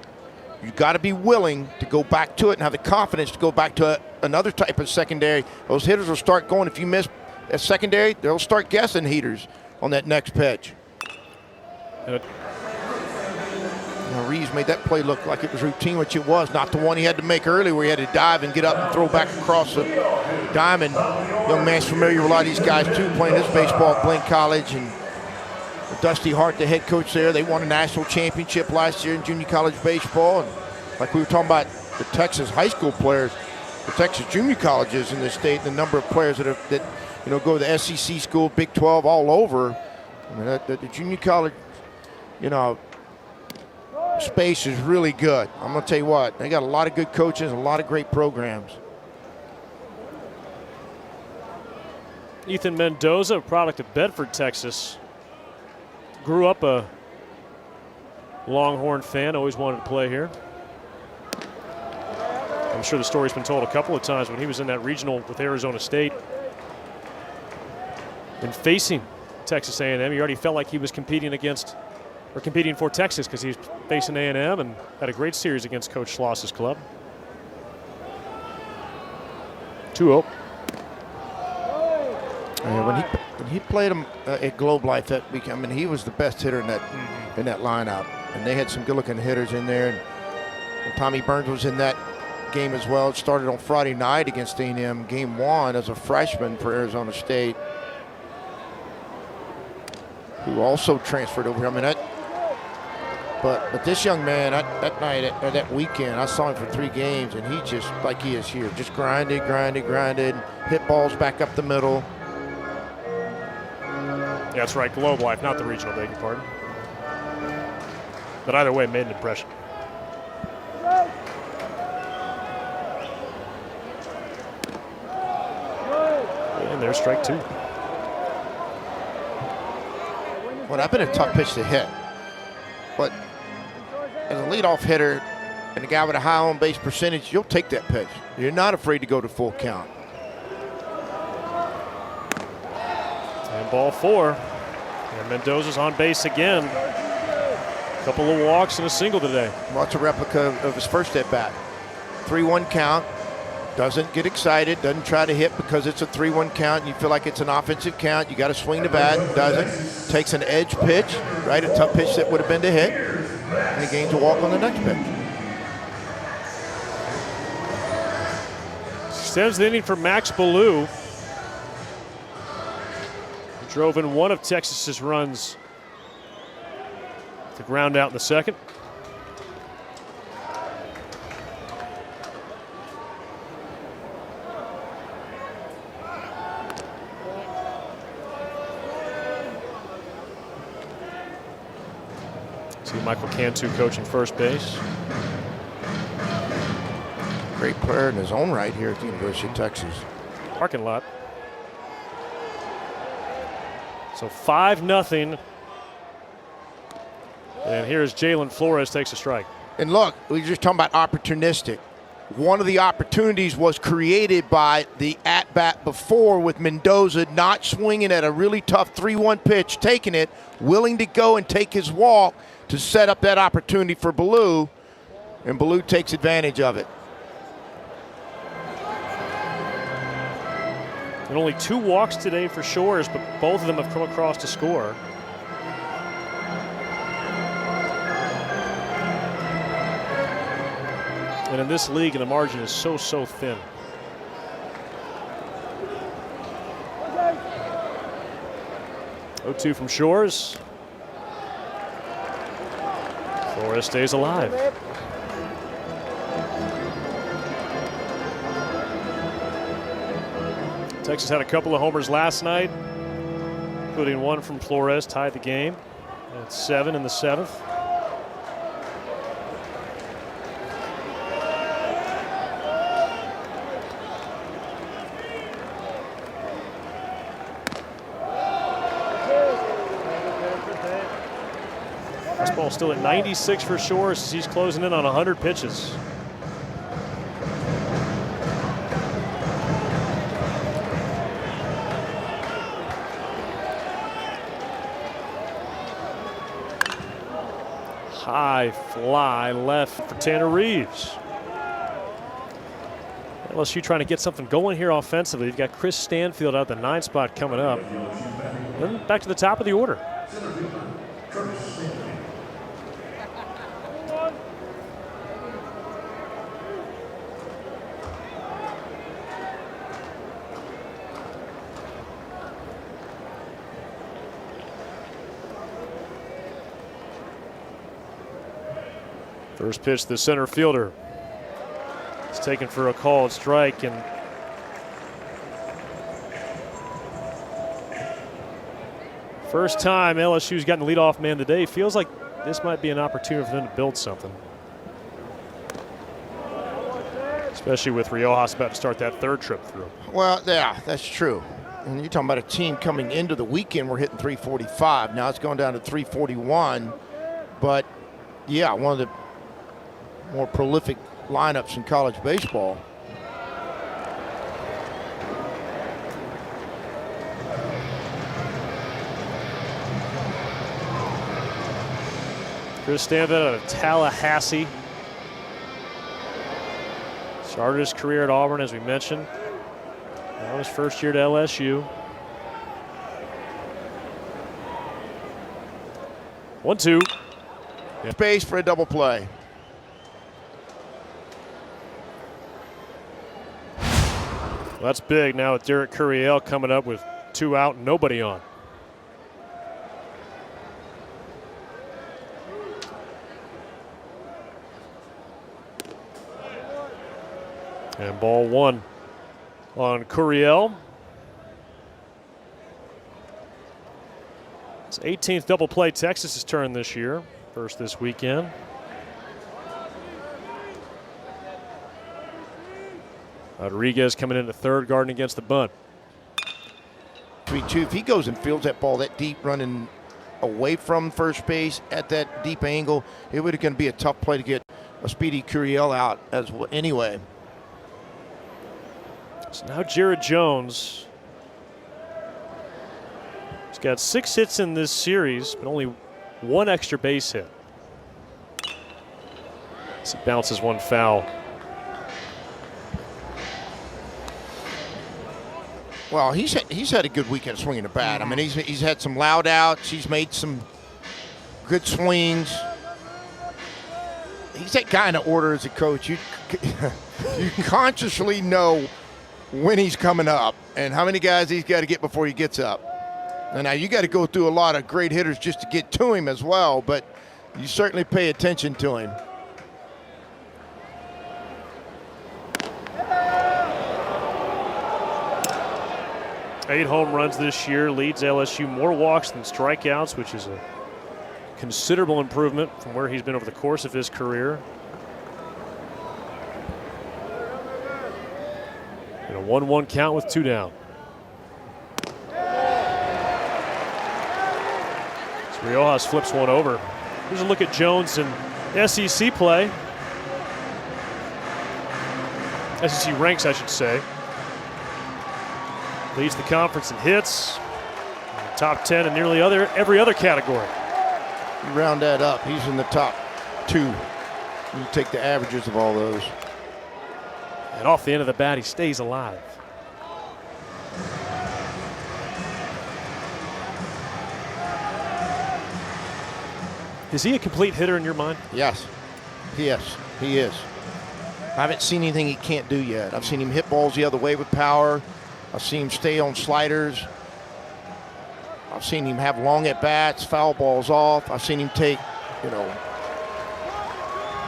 you've got to be willing to go back to it and have the confidence to go back to another type of secondary. Those hitters will start going. If you miss a secondary, they'll start guessing heaters on that next pitch. Reeves made that play look like it was routine, which it was. Not the one he had to make early where he had to dive and get up and throw back across the diamond. Young man's familiar with a lot of these guys, too, playing this baseball at Blaine College. And Dusty Hart, the head coach there, they won a national championship last year in junior college baseball. And like we were talking about the Texas high school players, the Texas junior colleges in the state, the number of players that go to the SEC school, Big 12, all over. I mean, the junior college, space is really good. I'm going to tell you what, they got a lot of good coaches, a lot of great programs. Ethan Mendoza, a product of Bedford, Texas. grew up a Longhorn fan, always wanted to play here. I'm sure the story's been told a couple of times when he was in that regional with Arizona State. And facing Texas A&M, he already felt like he was competing for Texas because he was facing A&M and had a great series against Coach Schloss's club. 2-0. When he played him at Globe Life that week, I mean, he was the best hitter in that lineup, and they had some good-looking hitters in there. And Tommy Burns was in that game as well. It started on Friday night against A&M, game 1 as a freshman for Arizona State, who also transferred over here. I mean, but this young man, that night, that weekend, I saw him for 3 games, and he just, like he is here, just grinded, hit balls back up the middle. Yeah, that's right, Globe Life, not the regional, beg your pardon. But either way, made an impression. And there's strike 2. Well, that's been a tough pitch to hit. But as a leadoff hitter and a guy with a high on-base percentage, you'll take that pitch. You're not afraid to go to full count. And ball 4. And Mendoza's on base again. A couple of walks and a single today. Well, it's a replica of his first at-bat. 3-1 count. Doesn't get excited, doesn't try to hit because it's a 3-1 count and you feel like it's an offensive count. You got to swing the bat, doesn't. Takes an edge pitch, right? A tough pitch that would have been to hit. And he gains a walk on the next pitch. Extends the inning for Max Ballou. Drove in one of Texas's runs to ground out in the second. See Michael Cantu coaching first base. Great player in his own right here at the University of Texas. Parking lot. So 5-0. And here's Jalen Flores takes a strike. And look, we were just talking about opportunistic. One of the opportunities was created by the at-bat before with Mendoza not swinging at a really tough 3-1 pitch, taking it, willing to go and take his walk to set up that opportunity for Ballou, and Ballou takes advantage of it. And only 2 walks today for Shores, but both of them have come across to score. And in this league, the margin is so thin. Okay. 0-2 from Shores. Flores stays alive. Texas had a couple of homers last night, including one from Flores, tied the game at 7 in the 7th. Fastball still at 96 for Shores as he's closing in on 100 pitches. High fly left for Tanner Reeves. LSU trying to get something going here offensively. You've got Chris Stanfield out the 9 spot coming up. Then back to the top of the order. First pitch to the center fielder. It's taken for a called strike, and first time LSU's gotten the leadoff man today. Feels like this might be an opportunity for them to build something. Especially with Rios about to start that 3rd trip through. Well, yeah, that's true. And you're talking about a team coming into the weekend, we're hitting 345. Now it's going down to 341. But, yeah, one of the more prolific lineups in college baseball. Chris Stanvet out of Tallahassee. Started his career at Auburn, as we mentioned. Now his first year to LSU. 1-2. Space for a double play. Well, that's big now with Derek Curiel coming up with 2 out, nobody on. And ball 1 on Curiel. It's 18th double play Texas's turn this year. First this weekend. Rodriguez coming into third, guarding against the bunt. 3-2. If he goes and fields that ball that deep, running away from first base at that deep angle, it would going to be a tough play to get a speedy Curiel out as well. Anyway. So now Jared Jones. He's got 6 hits in this series, but only 1 extra base hit. As he bounces 1 foul. Well, he's had a good weekend swinging the bat. I mean, he's had some loud outs. He's made some good swings. He's that kind of order as a coach. You consciously know when he's coming up and how many guys he's got to get before he gets up. And now you got to go through a lot of great hitters just to get to him as well, but you certainly pay attention to him. Eight home runs this year, leads LSU more walks than strikeouts, which is a considerable improvement from where he's been over the course of his career. And a 1-1 count with 2 down. So Rios flips one over. Here's a look at Jones in SEC play. SEC ranks, I should say. Leads the conference in hits. Top 10 in nearly every other category. You round that up, he's in the top 2. You take the averages of all those. And off the end of the bat, he stays alive. Is he a complete hitter in your mind? Yes, he is. I haven't seen anything he can't do yet. I've seen him hit balls the other way with power. I've seen him stay on sliders. I've seen him have long at-bats, foul balls off. I've seen him take,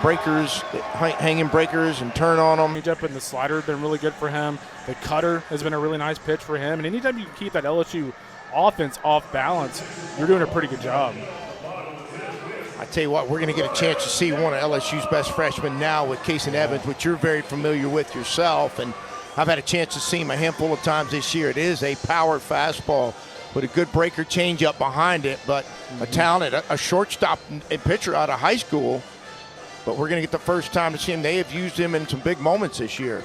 breakers, hanging breakers and turn on them. Changeup and the slider have been really good for him. The cutter has been a really nice pitch for him. And anytime you keep that LSU offense off balance, you're doing a pretty good job. I tell you what, we're going to get a chance to see one of LSU's best freshmen now with Casey Evans, which you're very familiar with yourself. And I've had a chance to see him a handful of times this year. It is a power fastball with a good breaker changeup behind it, but a talented, a shortstop and pitcher out of high school. But we're going to get the first time to see him. They have used him in some big moments this year.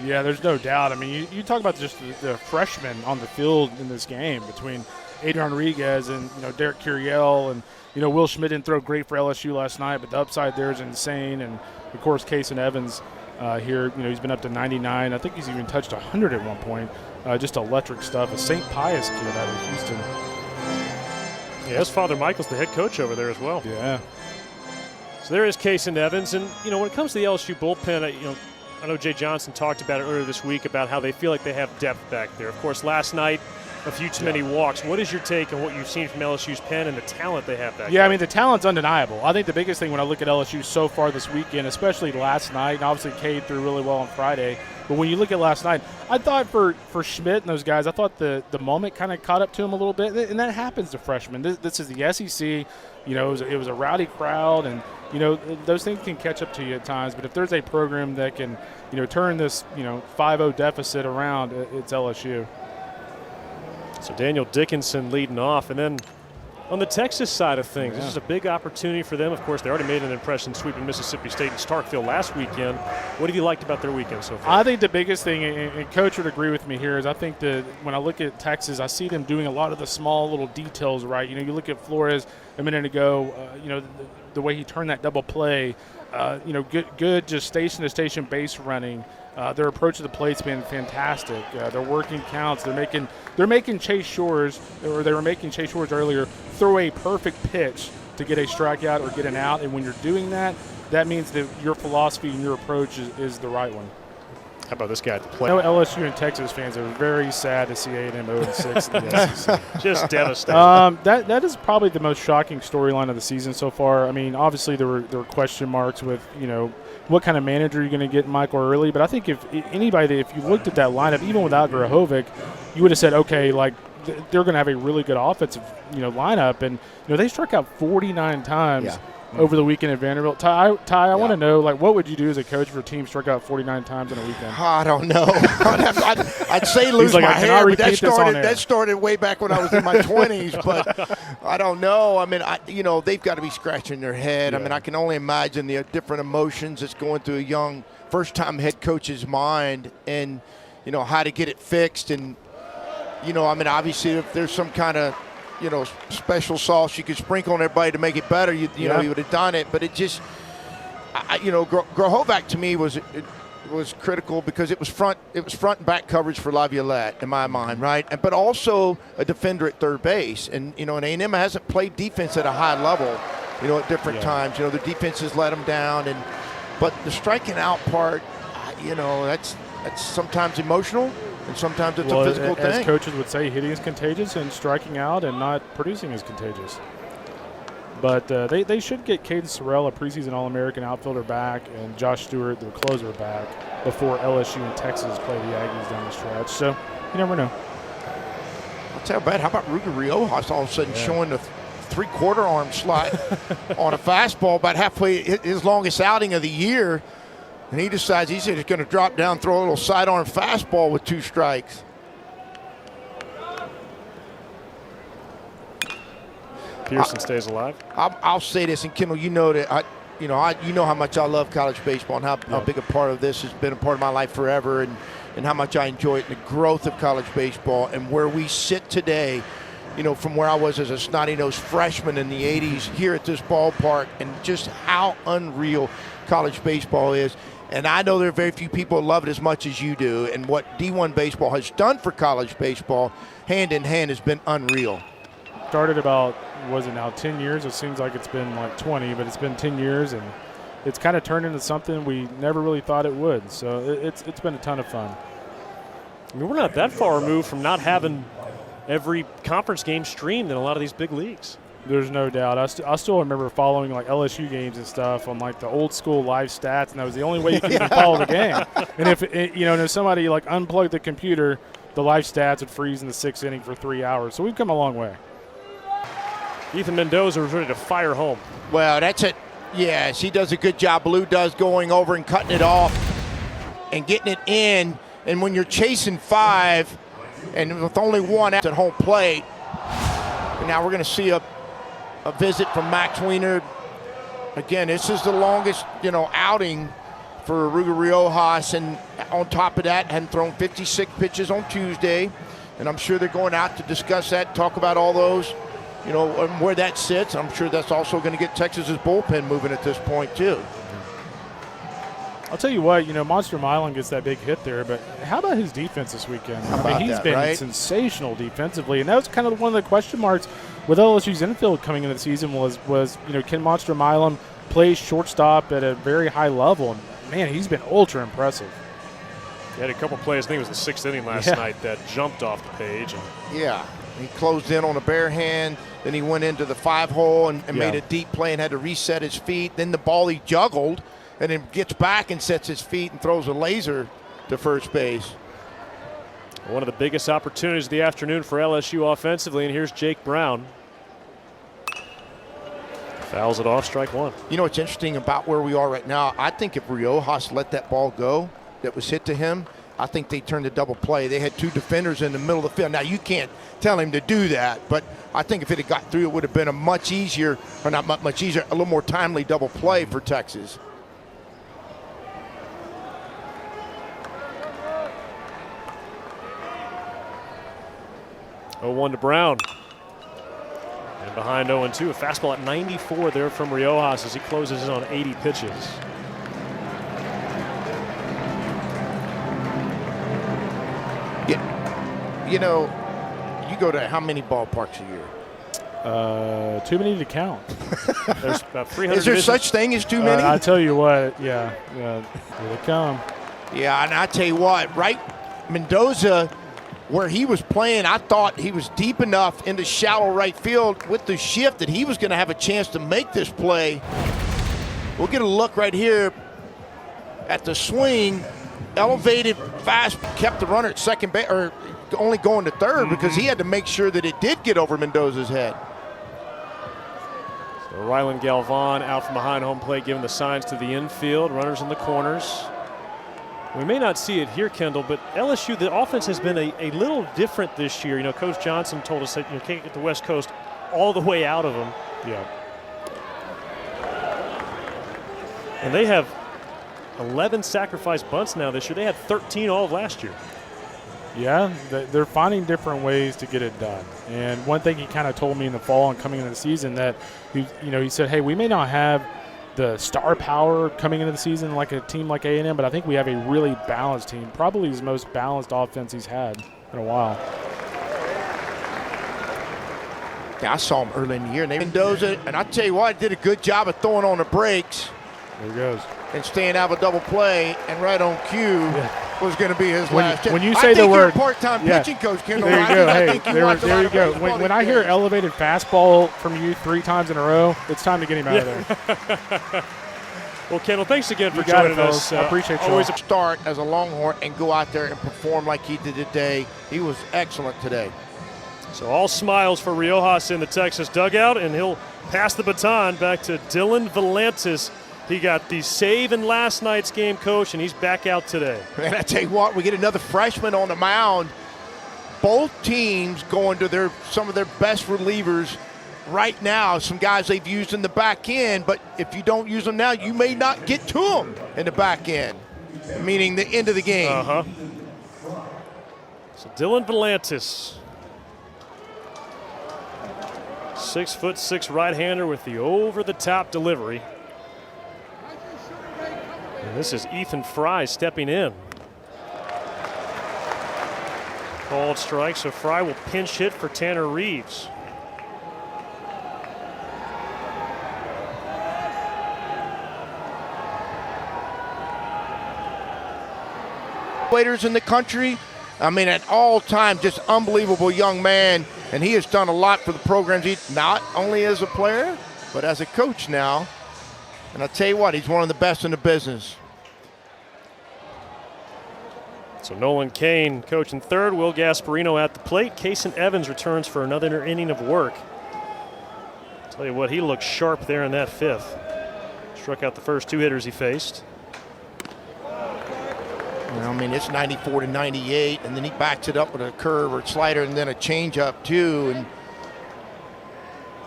Yeah, there's no doubt. I mean, you talk about just the freshmen on the field in this game between Adrian Rodriguez and Derek Curiel and Will Schmidt didn't throw great for LSU last night, but the upside there is insane. And of course, Casey Evans. Here, he's been up to 99. I think he's even touched 100 at one point. Just electric stuff. A St. Pius kid out of Houston. Yeah, his father Michael's the head coach over there as well. Yeah. So there is Casey Evans, and when it comes to the LSU bullpen, I know Jay Johnson talked about it earlier this week about how they feel like they have depth back there. Of course, last night, a few too many walks. What is your take on what you've seen from LSU's pen and the talent they have back there? Yeah, I mean, the talent's undeniable. I think the biggest thing when I look at LSU so far this weekend, especially last night, and obviously Cade threw really well on Friday, but when you look at last night, I thought for Schmidt and those guys, I thought the moment kind of caught up to him a little bit, and that happens to freshmen. This is the SEC. It was a rowdy crowd, and those things can catch up to you at times, but if there's a program that can turn this 5-0 deficit around, it's LSU. So Daniel Dickinson leading off. And then on the Texas side of things, this is a big opportunity for them. Of course, they already made an impression sweeping Mississippi State and Starkville last weekend. What have you liked about their weekend so far? I think the biggest thing, and Coach would agree with me here, is I think that when I look at Texas, I see them doing a lot of the small little details right. You look at Flores a minute ago, the way he turned that double play, good just station-to-station base running. Their approach to the plate's been fantastic. They're working counts. They're making Chase Shores, or they were making Chase Shores earlier, throw a perfect pitch to get a strikeout or get an out. And when you're doing that, that means that your philosophy and your approach is the right one. How about this guy at the plate? I know LSU and Texas fans are very sad to see A&M 0-6 in the SEC. Just devastating. That is probably the most shocking storyline of the season so far. I mean, obviously there were question marks with, what kind of manager you're going to get Michael Early. But I think if you looked at that lineup, even without Grahovic, you would have said, okay, like they're going to have a really good offensive, lineup. And, they struck out 49 times over the weekend at Vanderbilt. Ty, I want to know, what would you do as a coach if your team struck out 49 times in a weekend? I don't know. I'd say lose my hair, but that started way back when I was in my 20s. But I don't know. I mean, they've got to be scratching their head. Yeah. I mean, I can only imagine the different emotions that's going through a young first-time head coach's mind, and how to get it fixed. And obviously, if there's some kind of special sauce you could sprinkle on everybody to make it better, you would have done it. But it just, Grahovic to me was critical because it was front and back coverage for Laviolette in my mind, right? But also a defender at third base, and and A&M hasn't played defense at a high level, at different times. The defense has let them down, but the striking out part, that's sometimes emotional. And sometimes it's a physical thing. As coaches would say, hitting is contagious and striking out and not producing is contagious. But they should get Caden Sorrell, a preseason All-American outfielder, back, and Josh Stewart, their closer, back before LSU and Texas play the Aggies down the stretch. So you never know. I'll tell you about how about Ruger Rios all of a sudden showing the three-quarter arm slot on a fastball about halfway his longest outing of the year. And he decides he's just going to drop down, throw a little sidearm fastball with 2 strikes. Pearson stays alive. I'll say this, and Kendall, you know that you know how much I love college baseball and how big a part of this has been a part of my life forever, and how much I enjoy it and the growth of college baseball and where we sit today. From where I was as a snotty-nosed freshman in the 80s here at this ballpark, and just how unreal college baseball is. And I know there are very few people who love it as much as you do. And what D1 baseball has done for college baseball, hand in hand, has been unreal. Started about, 10 years? It seems like it's been like 20, but it's been 10 years, and it's kind of turned into something we never really thought it would. So it's been a ton of fun. I mean, we're not that far removed from not having every conference game streamed in a lot of these big leagues. There's no doubt. I still remember following LSU games and stuff on the old school live stats, and that was the only way you could even follow the game. And if somebody unplugged the computer, the live stats would freeze in the 6th inning for 3 hours. So we've come a long way. Ethan Mendoza was ready to fire home. Well, that's it. Yes, he does a good job. Blue does going over and cutting it off and getting it in. And when you're chasing 5 and with only 1 out at home plate, and now we're going to see a visit from Max Wiener. Again, this is the longest, outing for Ruger Rios, and on top of that, hadn't thrown 56 pitches on Tuesday, and I'm sure they're going out to discuss that, talk about all those, and where that sits. I'm sure that's also going to get Texas's bullpen moving at this point too. I'll tell you what, Monster Milan gets that big hit there, but how about his defense this weekend? He's been sensational defensively, and that was kind of one of the question marks with LSU's infield coming into the season was can Monster Milan play shortstop at a very high level? And man, he's been ultra impressive. He had a couple plays, I think it was the 6th inning last night, that jumped off the page. Yeah, he closed in on a bare hand, then he went into the 5-hole and made a deep play and had to reset his feet. Then the ball he juggled, and then gets back and sets his feet and throws a laser to first base. One of the biggest opportunities of the afternoon for LSU offensively, and here's Jake Brown. Fouls it off, strike 1. What's interesting about where we are right now, I think if Rios let that ball go that was hit to him, I think they turned the double play. They had two defenders in the middle of the field. Now, you can't tell him to do that, but I think if it had got through, it would have been a much easier, or not much easier, a little more timely double play for Texas. Oh, 1 to Brown. And behind 0-2, a fastball at 94 there from Rios as he closes in on 80 pitches. Yeah, you know, you go to how many ballparks a year? Too many to count. There's about 300. Is there such thing as too many? I tell you what, yeah, here they come. Yeah, and I tell you what, right, Mendoza, where he was playing, I thought he was deep enough into shallow right field with the shift that he was going to have a chance to make this play. We'll get a look right here at the swing. Elevated fast, kept the runner at second base, or only going to third because he had to make sure that it did get over Mendoza's head. So Rylan Galvan out from behind home plate giving the signs to the infield. Runners in the corners. We may not see it here, Kendall, but LSU, the offense has been a little different this year. You know, Coach Johnson told us that you can't get the West Coast all the way out of them. Yeah. And they have 11 sacrifice bunts now this year. They had 13 all of last year. Yeah, they're finding different ways to get it done. And one thing he kind of told me in the fall and coming into the season that, he said, hey, we may not have the star power coming into the season like a team like A&M, but I think we have a really balanced team, probably his most balanced offense he's had in a while. Yeah, I saw him early in the year. And Mendoza, and I tell you what, did a good job of throwing on the brakes. There he goes. And staying out of a double play, and right on cue was going to be his last. When you say the word part-time pitching coach, Kendall, there you go. I Hey, think there you go. When I hear elevated fastball from you 3 times in a row, it's time to get him out of there. Well, Kendall, thanks again for got joining it, us. I appreciate you. Always a start as a Longhorn and go out there and perform like he did today. He was excellent today. So all smiles for Rios in the Texas dugout, and he'll pass the baton back to Dylan Valantis. He got the save in last night's game, Coach, and he's back out today. And I tell you what, we get another freshman on the mound. Both teams going to some of their best relievers right now. Some guys they've used in the back end, but if you don't use them now, you may not get to them in the back end, meaning the end of the game. So Dylan Valantis, 6'6" right-hander with the over-the-top delivery. And this is Ethan Fry stepping in. Called strike, so Fry will pinch hit for Tanner Reeves. Waiters in the country, I mean, at all times, just unbelievable young man, and he has done a lot for the programs, not only as a player, but as a coach now. And I'll tell you what, he's one of the best in the business. So Nolan Kane coaching third, Will Gasparino at the plate. Kason Evans returns for another inning of work. Tell you what, he looked sharp there in that fifth. Struck out the first 2 hitters he faced. I mean, it's 94 to 98, and then he backs it up with a curve or slider and then a changeup too. And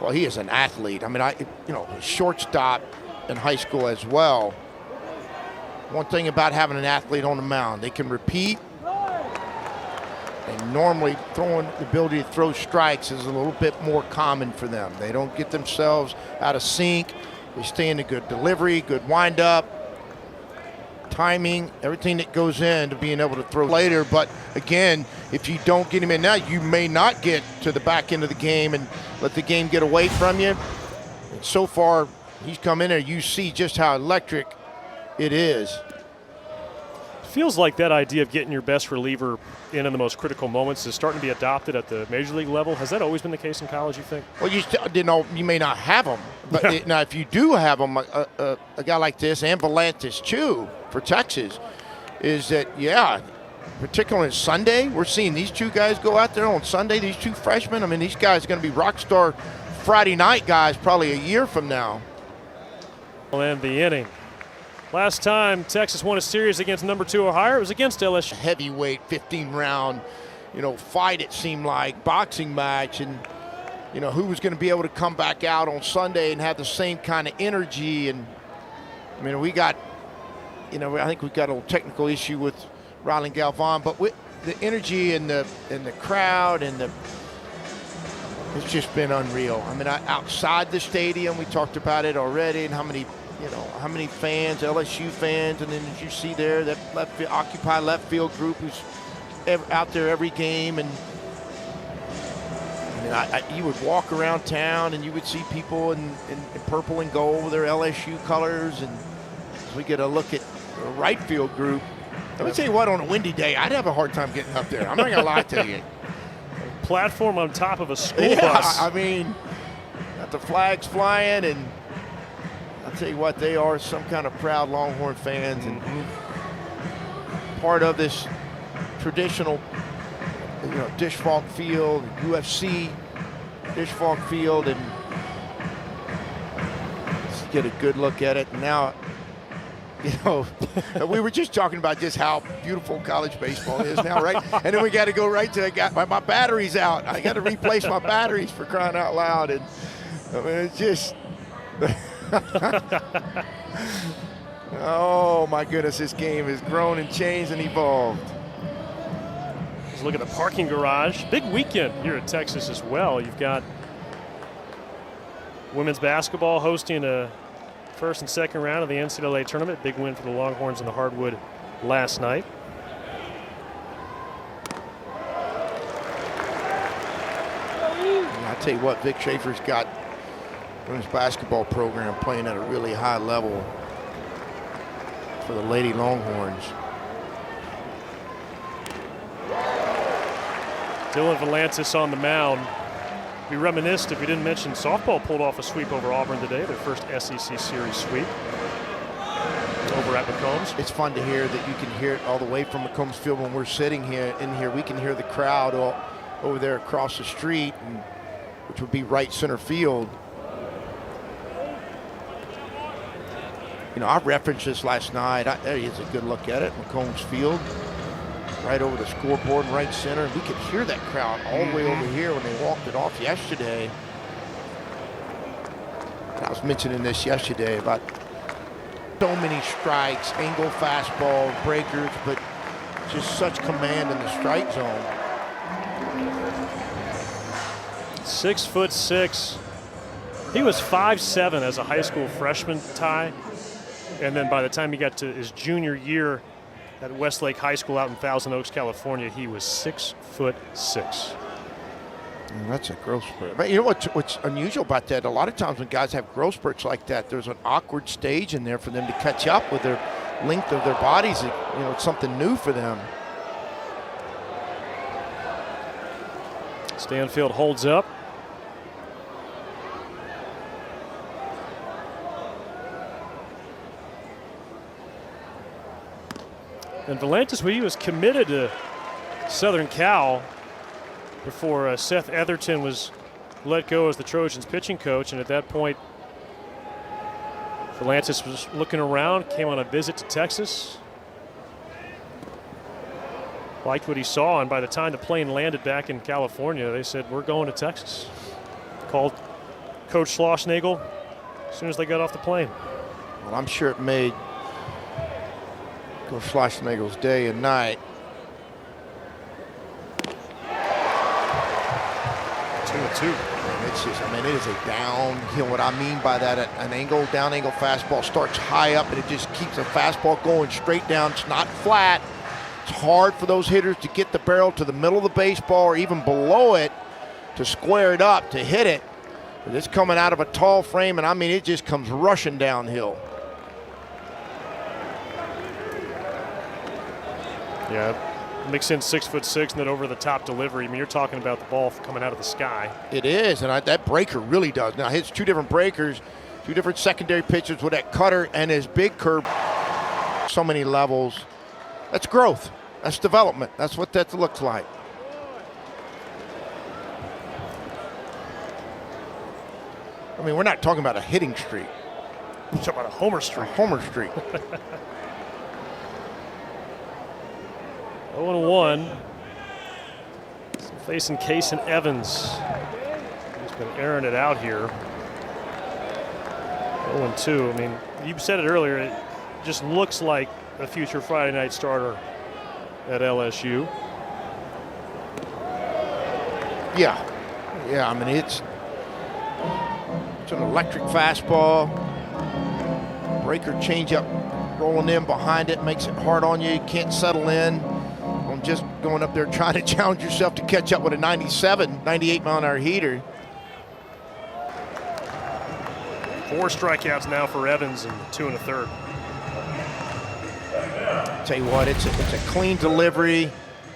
well, he is an athlete. I mean, shortstop in high school as well. One thing about having an athlete on the mound, they can repeat. And normally the ability to throw strikes is a little bit more common for them. They don't get themselves out of sync. They stay in a good delivery, good windup, timing, everything that goes into being able to throw later. But again, if you don't get him in now, you may not get to the back end of the game and let the game get away from you. And so far, he's come in there. You see just how electric it is. Feels like that idea of getting your best reliever in the most critical moments is starting to be adopted at the major league level. Has that always been the case in college, you think? Well, you may not have them, but now if you do have them, a guy like this and Valantis too for Texas, is that particularly on Sunday, we're seeing these 2 guys go out there on Sunday. These 2 freshmen. I mean, these guys are going to be rock star Friday night guys probably a year from now. And the inning. Last time Texas won a series against number 2 or higher, it was against LSU. Heavyweight 15-round, fight, it seemed like, boxing match, and who was going to be able to come back out on Sunday and have the same kind of energy. And I mean, we got, I think we got a little technical issue with Riley Galvan, but with the energy and the crowd and it's just been unreal. I mean, outside the stadium, we talked about it already, and how many fans, LSU fans, and then as you see there, that Occupy left field group who's out there every game. And I mean, you would walk around town and you would see people in purple and gold with their LSU colors. And as we get a look at the right field group, let me tell you what, on a windy day, I'd have a hard time getting up there. I'm not going to lie to you. Platform on top of a school bus. I mean, got the flags flying, and I'll tell you what, they are some kind of proud Longhorn fans and part of this traditional, Dish Falk Field, UFC Dish Falk Field, and let's get a good look at it. And now, we were just talking about just how beautiful college baseball is now, right? And then we got to go right to my battery's out. I got to replace my batteries, for crying out loud. And I mean, it's just, oh my goodness, this game has grown and changed and evolved. Let's look at the parking garage. Big weekend here at Texas as well. You've got women's basketball hosting a first and second round of the NCAA tournament. Big win for the Longhorns in the hardwood last night. I'll tell you what, Vic Schaefer's got women's basketball program playing at a really high level for the Lady Longhorns. Dylan Valantis on the mound. We reminisced if we didn't mention softball pulled off a sweep over Auburn today, their first SEC Series sweep over at McCombs. It's fun to hear that you can hear it all the way from McCombs Field when we're sitting here. We can hear the crowd over there across the street, which would be right center field. I referenced this last night. There is a good look at it, McCombs Field. Right over the scoreboard in right center. We could hear that crowd all the way over here when they walked it off yesterday. And I was mentioning this yesterday about so many strikes, angle fastball, breakers, but just such command in the strike zone. 6'6". He was 5'7" as a high school freshman, Ty. And then by the time he got to his junior year at Westlake High School out in Thousand Oaks, California, he was 6'6". That's a growth spurt. But you know what's unusual about that? A lot of times when guys have growth spurts like that, there's an awkward stage in there for them to catch up with their length of their bodies. It's something new for them. Stanfield holds up. And Valantis, he was committed to Southern Cal before Seth Etherton was let go as the Trojans pitching coach. And at that point, Valantis was looking around, came on a visit to Texas. Liked what he saw, and by the time the plane landed back in California, they said, we're going to Texas. Called Coach Schlossnagel as soon as they got off the plane. Well, I'm sure it made Coach Schlossnagel's day and night. 2-2. It's just, it is a downhill. What I mean by that, an down angle fastball starts high up and it just keeps the fastball going straight down. It's not flat. It's hard for those hitters to get the barrel to the middle of the baseball or even below it to square it up, to hit it. But it's coming out of a tall frame, and it just comes rushing downhill. Yeah, mix in 6'6" and then over the top delivery. You're talking about the ball coming out of the sky. It is, and that breaker really does. Now, hits two different breakers, two different secondary pitches with that cutter and his big curve. So many levels. That's growth. That's development. That's what that looks like. We're not talking about a hitting streak. Talk about a homer streak. A homer streak. 0-1. Facing Case and Evans. He's been airing it out here. 0-2. I mean, you said it earlier. It just looks like a future Friday night starter at LSU. Yeah. I mean, it's an electric fastball. Breaker changeup rolling in behind it makes it hard on you. You can't settle in on just going up there trying to challenge yourself to catch up with a 97, 98 mile an hour heater. 4 strikeouts now for Evans and 2 1/3. Tell you what, it's a clean delivery.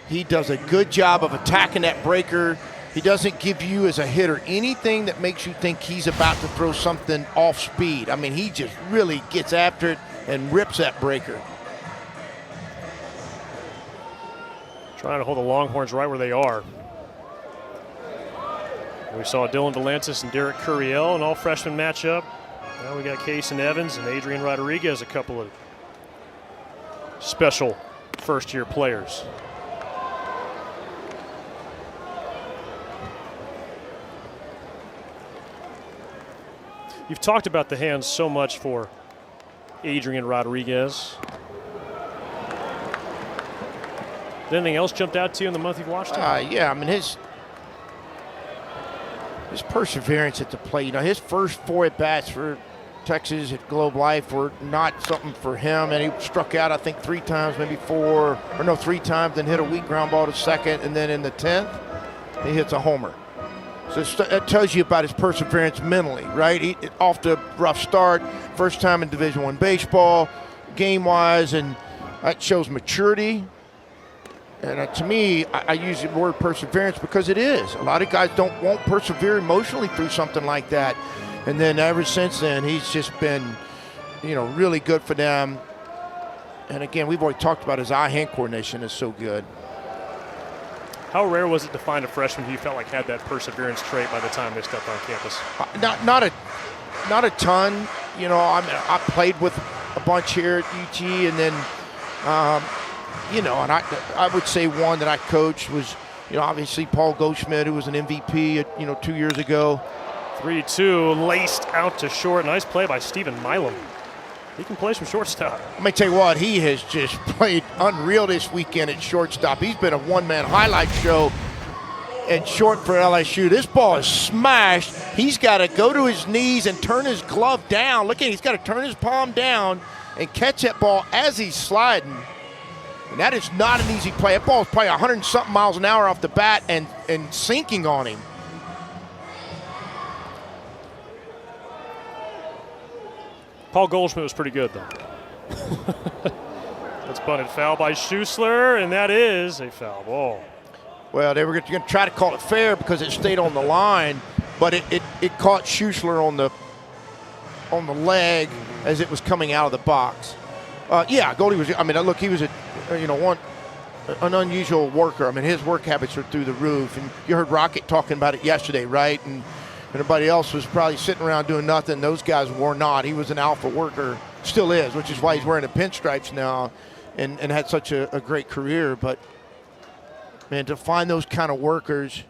He does a good job of attacking that breaker. He doesn't give you, as a hitter, anything that makes you think he's about to throw something off speed. I mean, he just really gets after it and rips that breaker. Trying to hold the Longhorns right where they are. We saw Dylan Delancey and Derek Curiel, an all-freshman matchup. Now we got Case and Evans and Adrian Rodriguez, a couple of special first-year players. You've talked about the hands so much for Adrian Rodriguez. Did anything else jumped out to you in the month you've watched him? Yeah, I mean, his perseverance at the plate. You know, his first 4 at-bats for Texas at Globe Life were not something for him, and he struck out, I think, 3 times, maybe 4, or no, 3 times, then hit a weak ground ball to second, and then in the 10th, he hits a homer. So that tells you about his perseverance mentally, right? Off to a rough start, first time in Division I baseball, game-wise, and that shows maturity. And to me, I use the word perseverance because it is. A lot of guys won't persevere emotionally through something like that. And then ever since then, he's just been, really good for them. And again, we've already talked about his eye-hand coordination is so good. How rare was it to find a freshman who you felt like had that perseverance trait by the time they stepped on campus? Not a ton. I played with a bunch here at UT, and then, and I would say one that I coached was, obviously Paul Goldschmidt, who was an MVP, 2 years ago. 3-2, laced out to short. Nice play by Stephen Milam. He can play some shortstop. Let me tell you what, he has just played unreal this weekend at shortstop. He's been a one-man highlight show at short for LSU. This ball is smashed. He's got to go to his knees and turn his glove down. Look at it, he's got to turn his palm down and catch that ball as he's sliding. And that is not an easy play. That ball is probably 100-something miles an hour off the bat and sinking on him. Paul Goldschmidt was pretty good, though. That's bunted foul by Schuessler, and that is a foul ball. Well, they were going to try to call it fair because it stayed on the line, but it caught Schuessler on the leg as it was coming out of the box. Goldie was. I mean, look, he was an unusual worker. I mean, his work habits are through the roof, and you heard Rocket talking about it yesterday, right? And everybody else was probably sitting around doing nothing. Those guys were not. He was an alpha worker, still is, which is why he's wearing the pinstripes now and had such a great career. But, man, to find those kind of workers,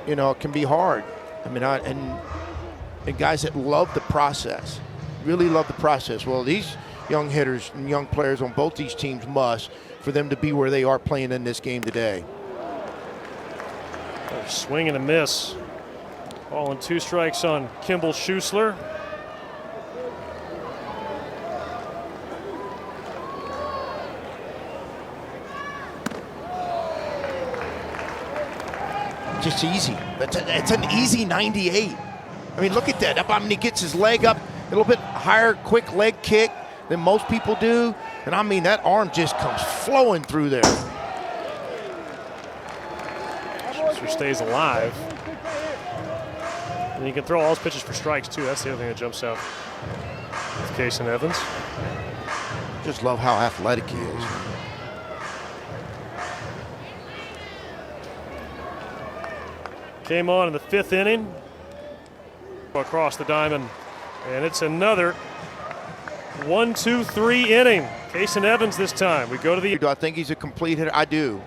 it can be hard. I mean, and guys that love the process, really love the process. Well, these young hitters and young players on both these teams must, for them to be where they are playing in this game today. Swing and a miss. Ball and 2 strikes on Kimball Schuessler. Just easy. It's an easy 98. I mean, look at that. I mean, he gets his leg up a little bit higher, quick leg kick than most people do. And I mean, that arm just comes flowing through there. Stays alive. And he can throw all his pitches for strikes, too. That's the other thing that jumps out with Case and Evans. Just love how athletic he is. Came on in the 5th inning. Across the diamond And it's another 1-2-3 inning. Case and Evans this time. We go to the. Do I think he's a complete hitter? I do.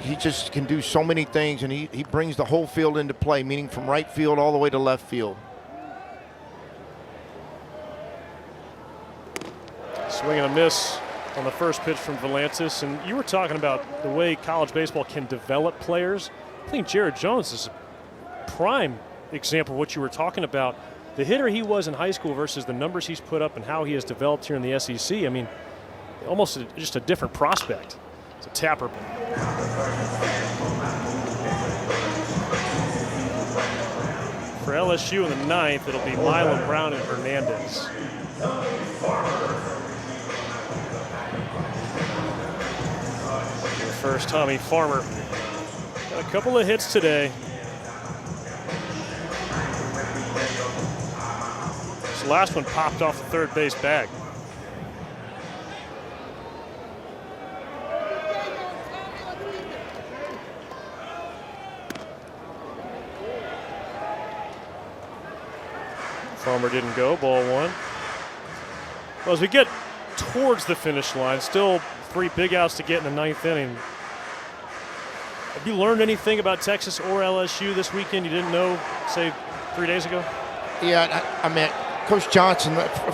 He just can do so many things, and he brings the whole field into play, meaning from right field all the way to left field. Swing and a miss on the first pitch from Volantis. And you were talking about the way college baseball can develop players. I think Jared Jones is a prime example of what you were talking about. The hitter he was in high school versus the numbers he's put up and how he has developed here in the SEC. I mean, almost just a different prospect. It's a tapper. For LSU in the ninth, it'll be Milam, Brown, and Hernandez. First, Tommy Farmer. Got a couple of hits today. This last one popped off the third base bag. Farmer didn't go, ball one. Well, as we get towards the finish line, still 3 big outs to get in the ninth inning. Have you learned anything about Texas or LSU this weekend you didn't know, say, 3 days ago? Yeah, I mean, Coach Johnson,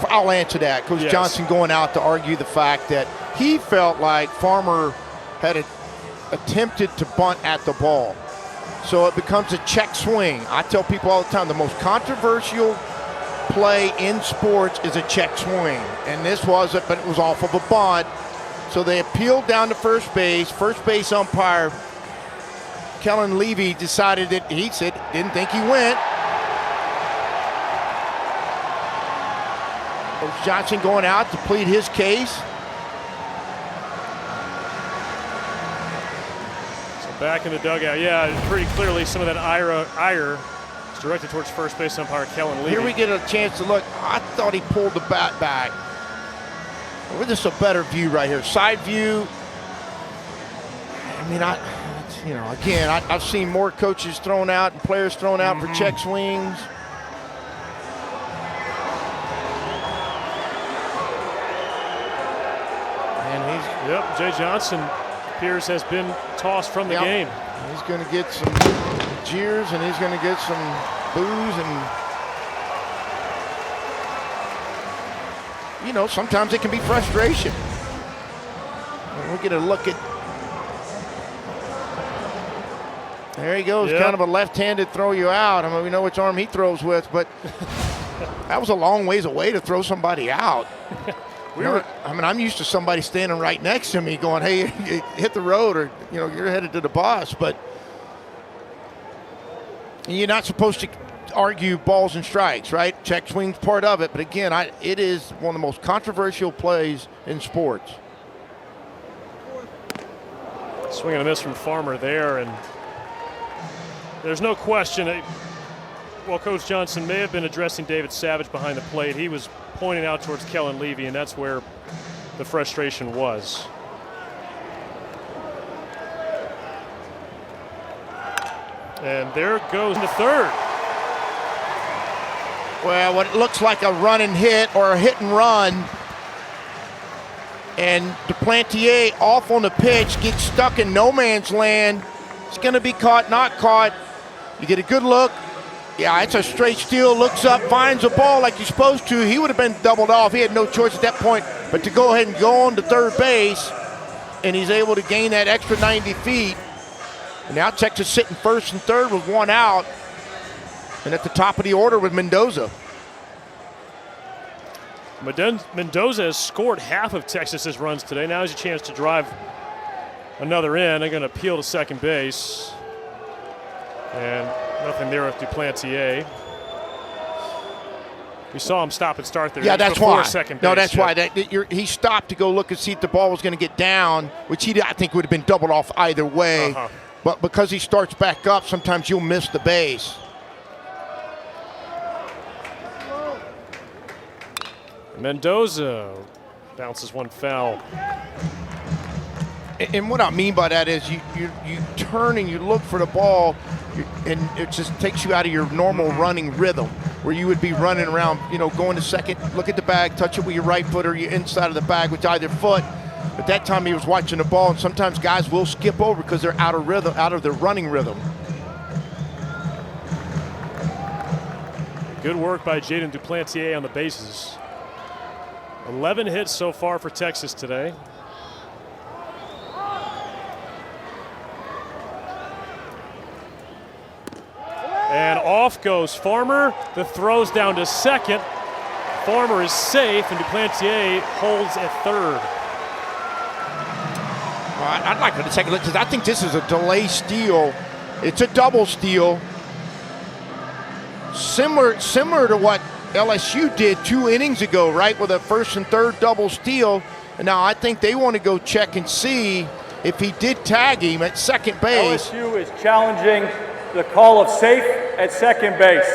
I'll answer that. Coach Johnson going out to argue the fact that he felt like Farmer had attempted to bunt at the ball. So it becomes a check swing. I tell people all the time, the most controversial play in sports is a check swing. And this wasn't, but it was off of a bunt. So they appealed down to first base. First base umpire, Kellen Levy, decided that he said, didn't think he went. Coach Johnson going out to plead his case. So back in the dugout. Yeah, pretty clearly some of that ire is directed towards first base umpire Kellen Levy. Here we get a chance to look. I thought he pulled the bat back. Well, this is a better view right here. Side view. I mean, again, I've seen more coaches thrown out and players thrown out for check swings. And Yep, Jay Johnson appears has been tossed from the game. He's going to get some jeers and he's going to get some boos and, you know, sometimes it can be frustration. And we'll get a look at. There he goes, kind of a left-handed throw you out. I mean, we know which arm he throws with, but that was a long ways away to throw somebody out. I'm used to somebody standing right next to me going, hey, you hit the road, or, you know, you're headed to the bus. But you're not supposed to argue balls and strikes, right? Check swing's part of it. But again, it is one of the most controversial plays in sports. Swing and a miss from Farmer there, and there's no question. Well, Coach Johnson may have been addressing David Savage behind the plate. He was pointing out towards Kellen Levy, and that's where the frustration was. And there goes the third. Well, what looks like a run and hit or a hit and run. And Duplantier off on the pitch, gets stuck in no man's land. It's going to be caught, not caught. You get a good look. Yeah, it's a straight steal, looks up, finds the ball like he's supposed to. He would have been doubled off. He had no choice at that point but to go ahead and go on to third base, and he's able to gain that extra 90 feet. And now Texas sitting first and third with one out, and at the top of the order with Mendoza. Mendoza has scored half of Texas's runs today. Now has a chance to drive another in. They're going to appeal to second base. And nothing there with Duplantier. We saw him stop and start there. Yeah, that's why. Second base. No, that's why. He stopped to go look and see if the ball was going to get down, which I think would have been doubled off either way. But because he starts back up, sometimes you'll miss the base. Mendoza bounces one foul. And what I mean by that is you turn and you look for the ball. and it just takes you out of your normal running rhythm where you would be running around, going to second, look at the bag, touch it with your right foot or your inside of the bag with either foot. At that time he was watching the ball, and sometimes guys will skip over because they're out of rhythm, out of their running rhythm. Good work by Jaden Duplantier on the bases. 11 hits so far for Texas today. And off goes Farmer. The throw's down to second. Farmer is safe, and Duplantier holds at third. I'd like to take a look because I think this is a delay steal. It's a double steal. Similar to what LSU did 2 innings ago, right, with a first and third double steal. And now I think they want to go check and see if he did tag him at second base. LSU is challenging the call of safe at second base.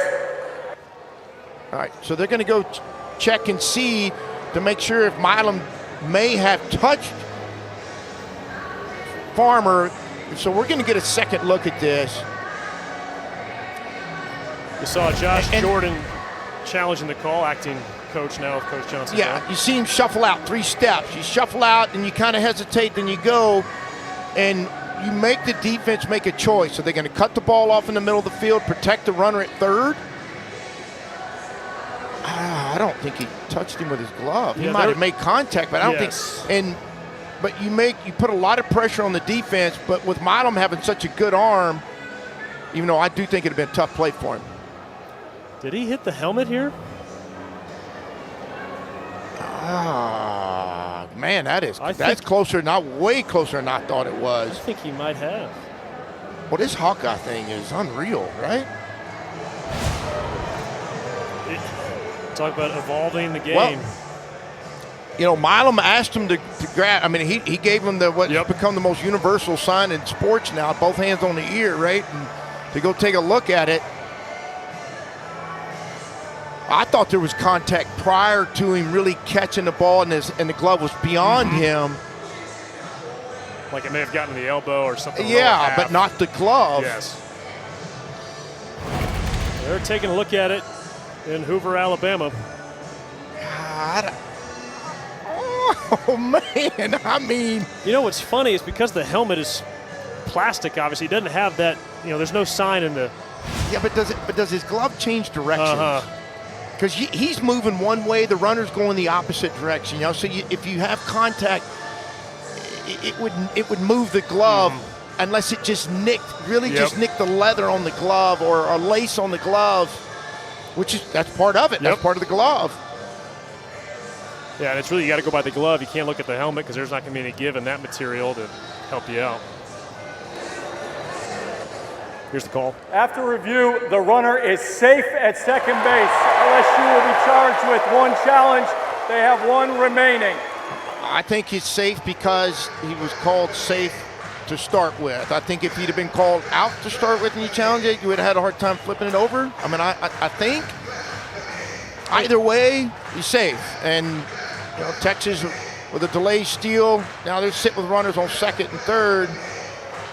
All right, so they're going to go check and see to make sure if Milam may have touched Farmer. So we're going to get a second look at this. You saw Josh Jordan challenging the call, acting coach now with Coach Johnson. Yeah, you see him shuffle out 3 steps. You shuffle out and you kind of hesitate, then you go, and you make the defense make a choice. So they're going to cut the ball off in the middle of the field, protect the runner at third. I don't think he touched him with his glove. He might have made contact, but I don't think. But you put a lot of pressure on the defense. But with Milam having such a good arm, even though I do think it'd have been a tough play for him. Did he hit the helmet here? Man, that's closer, not way closer than I thought it was. I think he might have. Well, this Hawkeye thing is unreal, right? Talk about evolving the game. Well, Milam asked him to grab. I mean, he gave him what's become the most universal sign in sports now, both hands on the ear, right? And to go take a look at it. I thought there was contact prior to him really catching the ball, and the glove was beyond him. Like it may have gotten the elbow or something. Yeah, but not the glove. Yes. They're taking a look at it in Hoover, Alabama. God. Oh, man. I mean. You know what's funny is because the helmet is plastic, obviously, it doesn't have that, there's no sign in the. Yeah, but does his glove change directions? Because he's moving one way, the runner's going the opposite direction. So if you have contact, it would move the glove unless it just just nicked the leather on the glove or a lace on the glove, that's part of it. That's part of the glove. Yeah, and it's really, you got to go by the glove. You can't look at the helmet because there's not going to be any give in that material to help you out. Here's the call. After review, the runner is safe at second base. LSU will be charged with 1 challenge. They have 1 remaining. I think he's safe because he was called safe to start with. I think if he'd have been called out to start with and you challenge it, you would have had a hard time flipping it over. I mean, I think either way, he's safe. And Texas with a delay steal, now they're sitting with runners on second and third,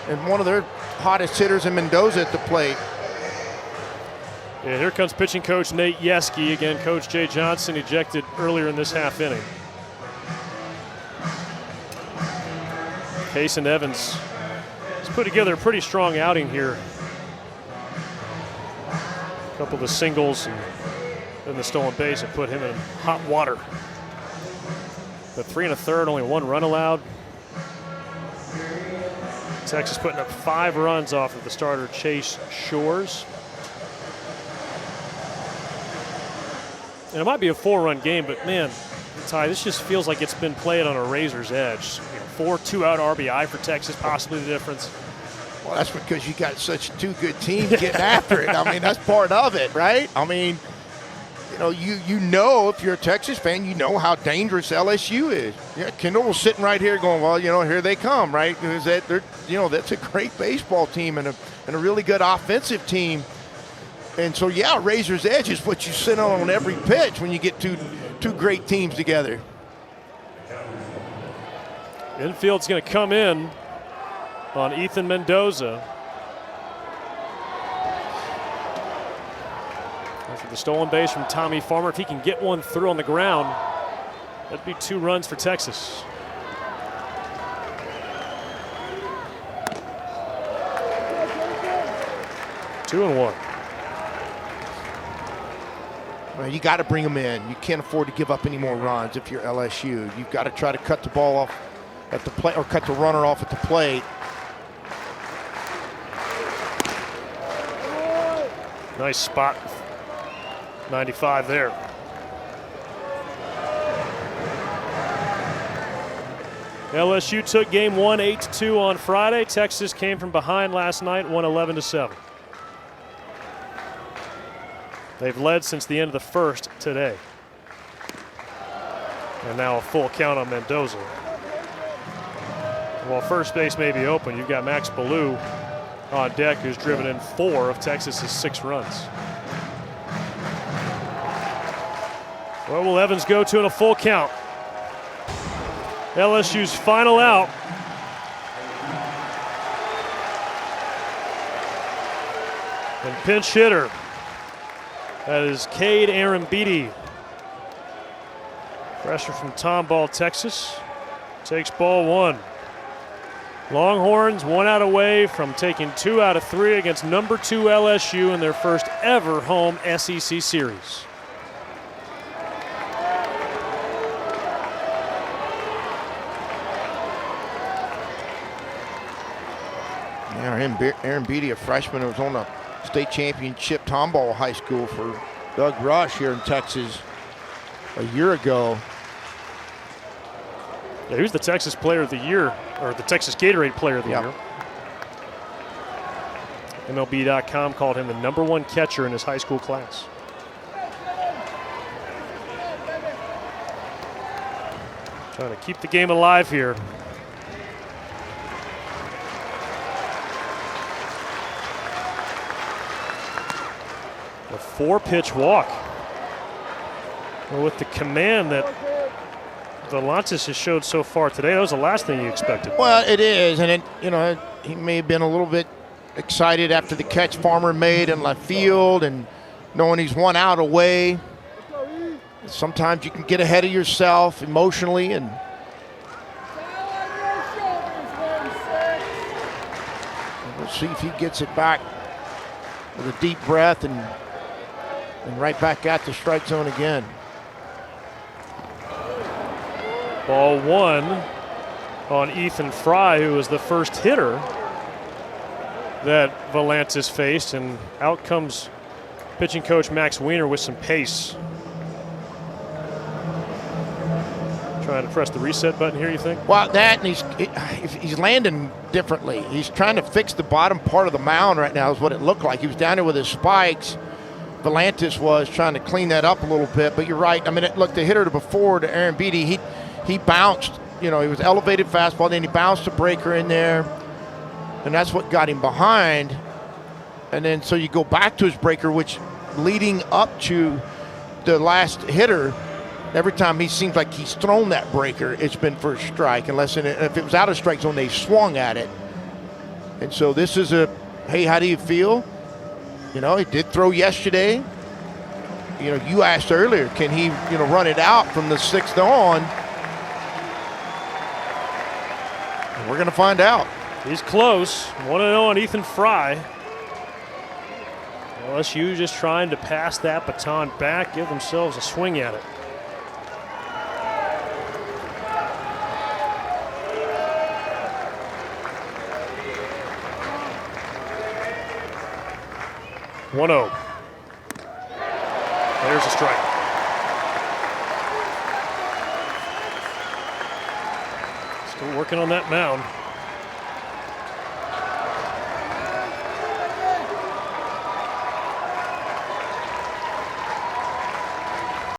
and one of their hottest hitters in Mendoza at the plate. Yeah, here comes pitching coach Nate Yeske. Again, Coach Jay Johnson ejected earlier in this half inning. Case and Evans has put together a pretty strong outing here. A couple of the singles and the stolen base have put him in hot water. The 3 1/3, only 1 run allowed. Texas putting up 5 runs off of the starter Chase Shores. And it might be a 4-run game, but man, Ty, this just feels like it's been played on a razor's edge. 4 2-out RBI for Texas, possibly the difference. Well, that's because you got such 2 good teams getting after it. I mean, that's part of it, right? I mean, you know, if you're a Texas fan, you know how dangerous LSU is. Yeah, Kendall was sitting right here going, well, here they come, right? Because that's a great baseball team and a really good offensive team. And so, yeah, razor's edge is what you sit on every pitch when you get two great teams together. Infield's going to come in on Ethan Mendoza. After the stolen base from Tommy Farmer, if he can get one through on the ground, that'd be 2 runs for Texas. Two and one. Well, you got to bring them in. You can't afford to give up any more runs if you're LSU. You've got to try to cut the ball off at the plate, or cut the runner off at the plate. Nice spot. 95 there. LSU took game 1 8-2 on Friday. Texas came from behind last night, won 11-7. They've led since the end of the first today. And now a full count on Mendoza. While first base may be open, you've got Max Ballou on deck, who's driven in 4 of Texas's 6 runs. Where will Evans go to in a full count? LSU's final out. And pinch hitter, that is Cade Arambidi. Fresher from Tomball, Texas. Takes ball 1. Longhorns 1 out away from taking 2 out of 3 against number 2 LSU in their first ever home SEC series. Aaron Beatty, a freshman who was on the state championship Tomball High School for Doug Rush here in Texas a year ago. Yeah, he was the Texas Player of the Year, or the Texas Gatorade Player of the Year. MLB.com called him the #1 catcher in his high school class. Trying to keep the game alive here. A 4-pitch walk. Well, with the command that Volantis has showed so far today, that was the last thing you expected. Well, it is, and he may have been a little bit excited after the catch Farmer made in left field, and knowing he's 1 out away. Sometimes you can get ahead of yourself emotionally, and we'll see if he gets it back with a deep breath and right back at the strike zone again. Ball 1 on Ethan Fry, who was the first hitter that Volantis faced, and out comes pitching coach Max Weiner with some pace. Trying to press the reset button here, you think? Well, that, and he's landing differently. He's trying to fix the bottom part of the mound right now is what it looked like. He was down there with his spikes. Volantis was trying to clean that up a little bit, but you're right. I mean, look, the hitter before, to Aaron Beatty, he bounced. He was elevated fastball, then he bounced a breaker in there, and that's what got him behind. And then so you go back to his breaker, which leading up to the last hitter, every time he seems like he's thrown that breaker, it's been for a strike. If it was out of strike zone, they swung at it. And so this is hey, how do you feel? He did throw yesterday. You asked earlier, can he, run it out from the 6th on? And we're going to find out. He's close. 1-0 on Ethan Fry. LSU just trying to pass that baton back, give themselves a swing at it. There's a strike. Still working on that mound.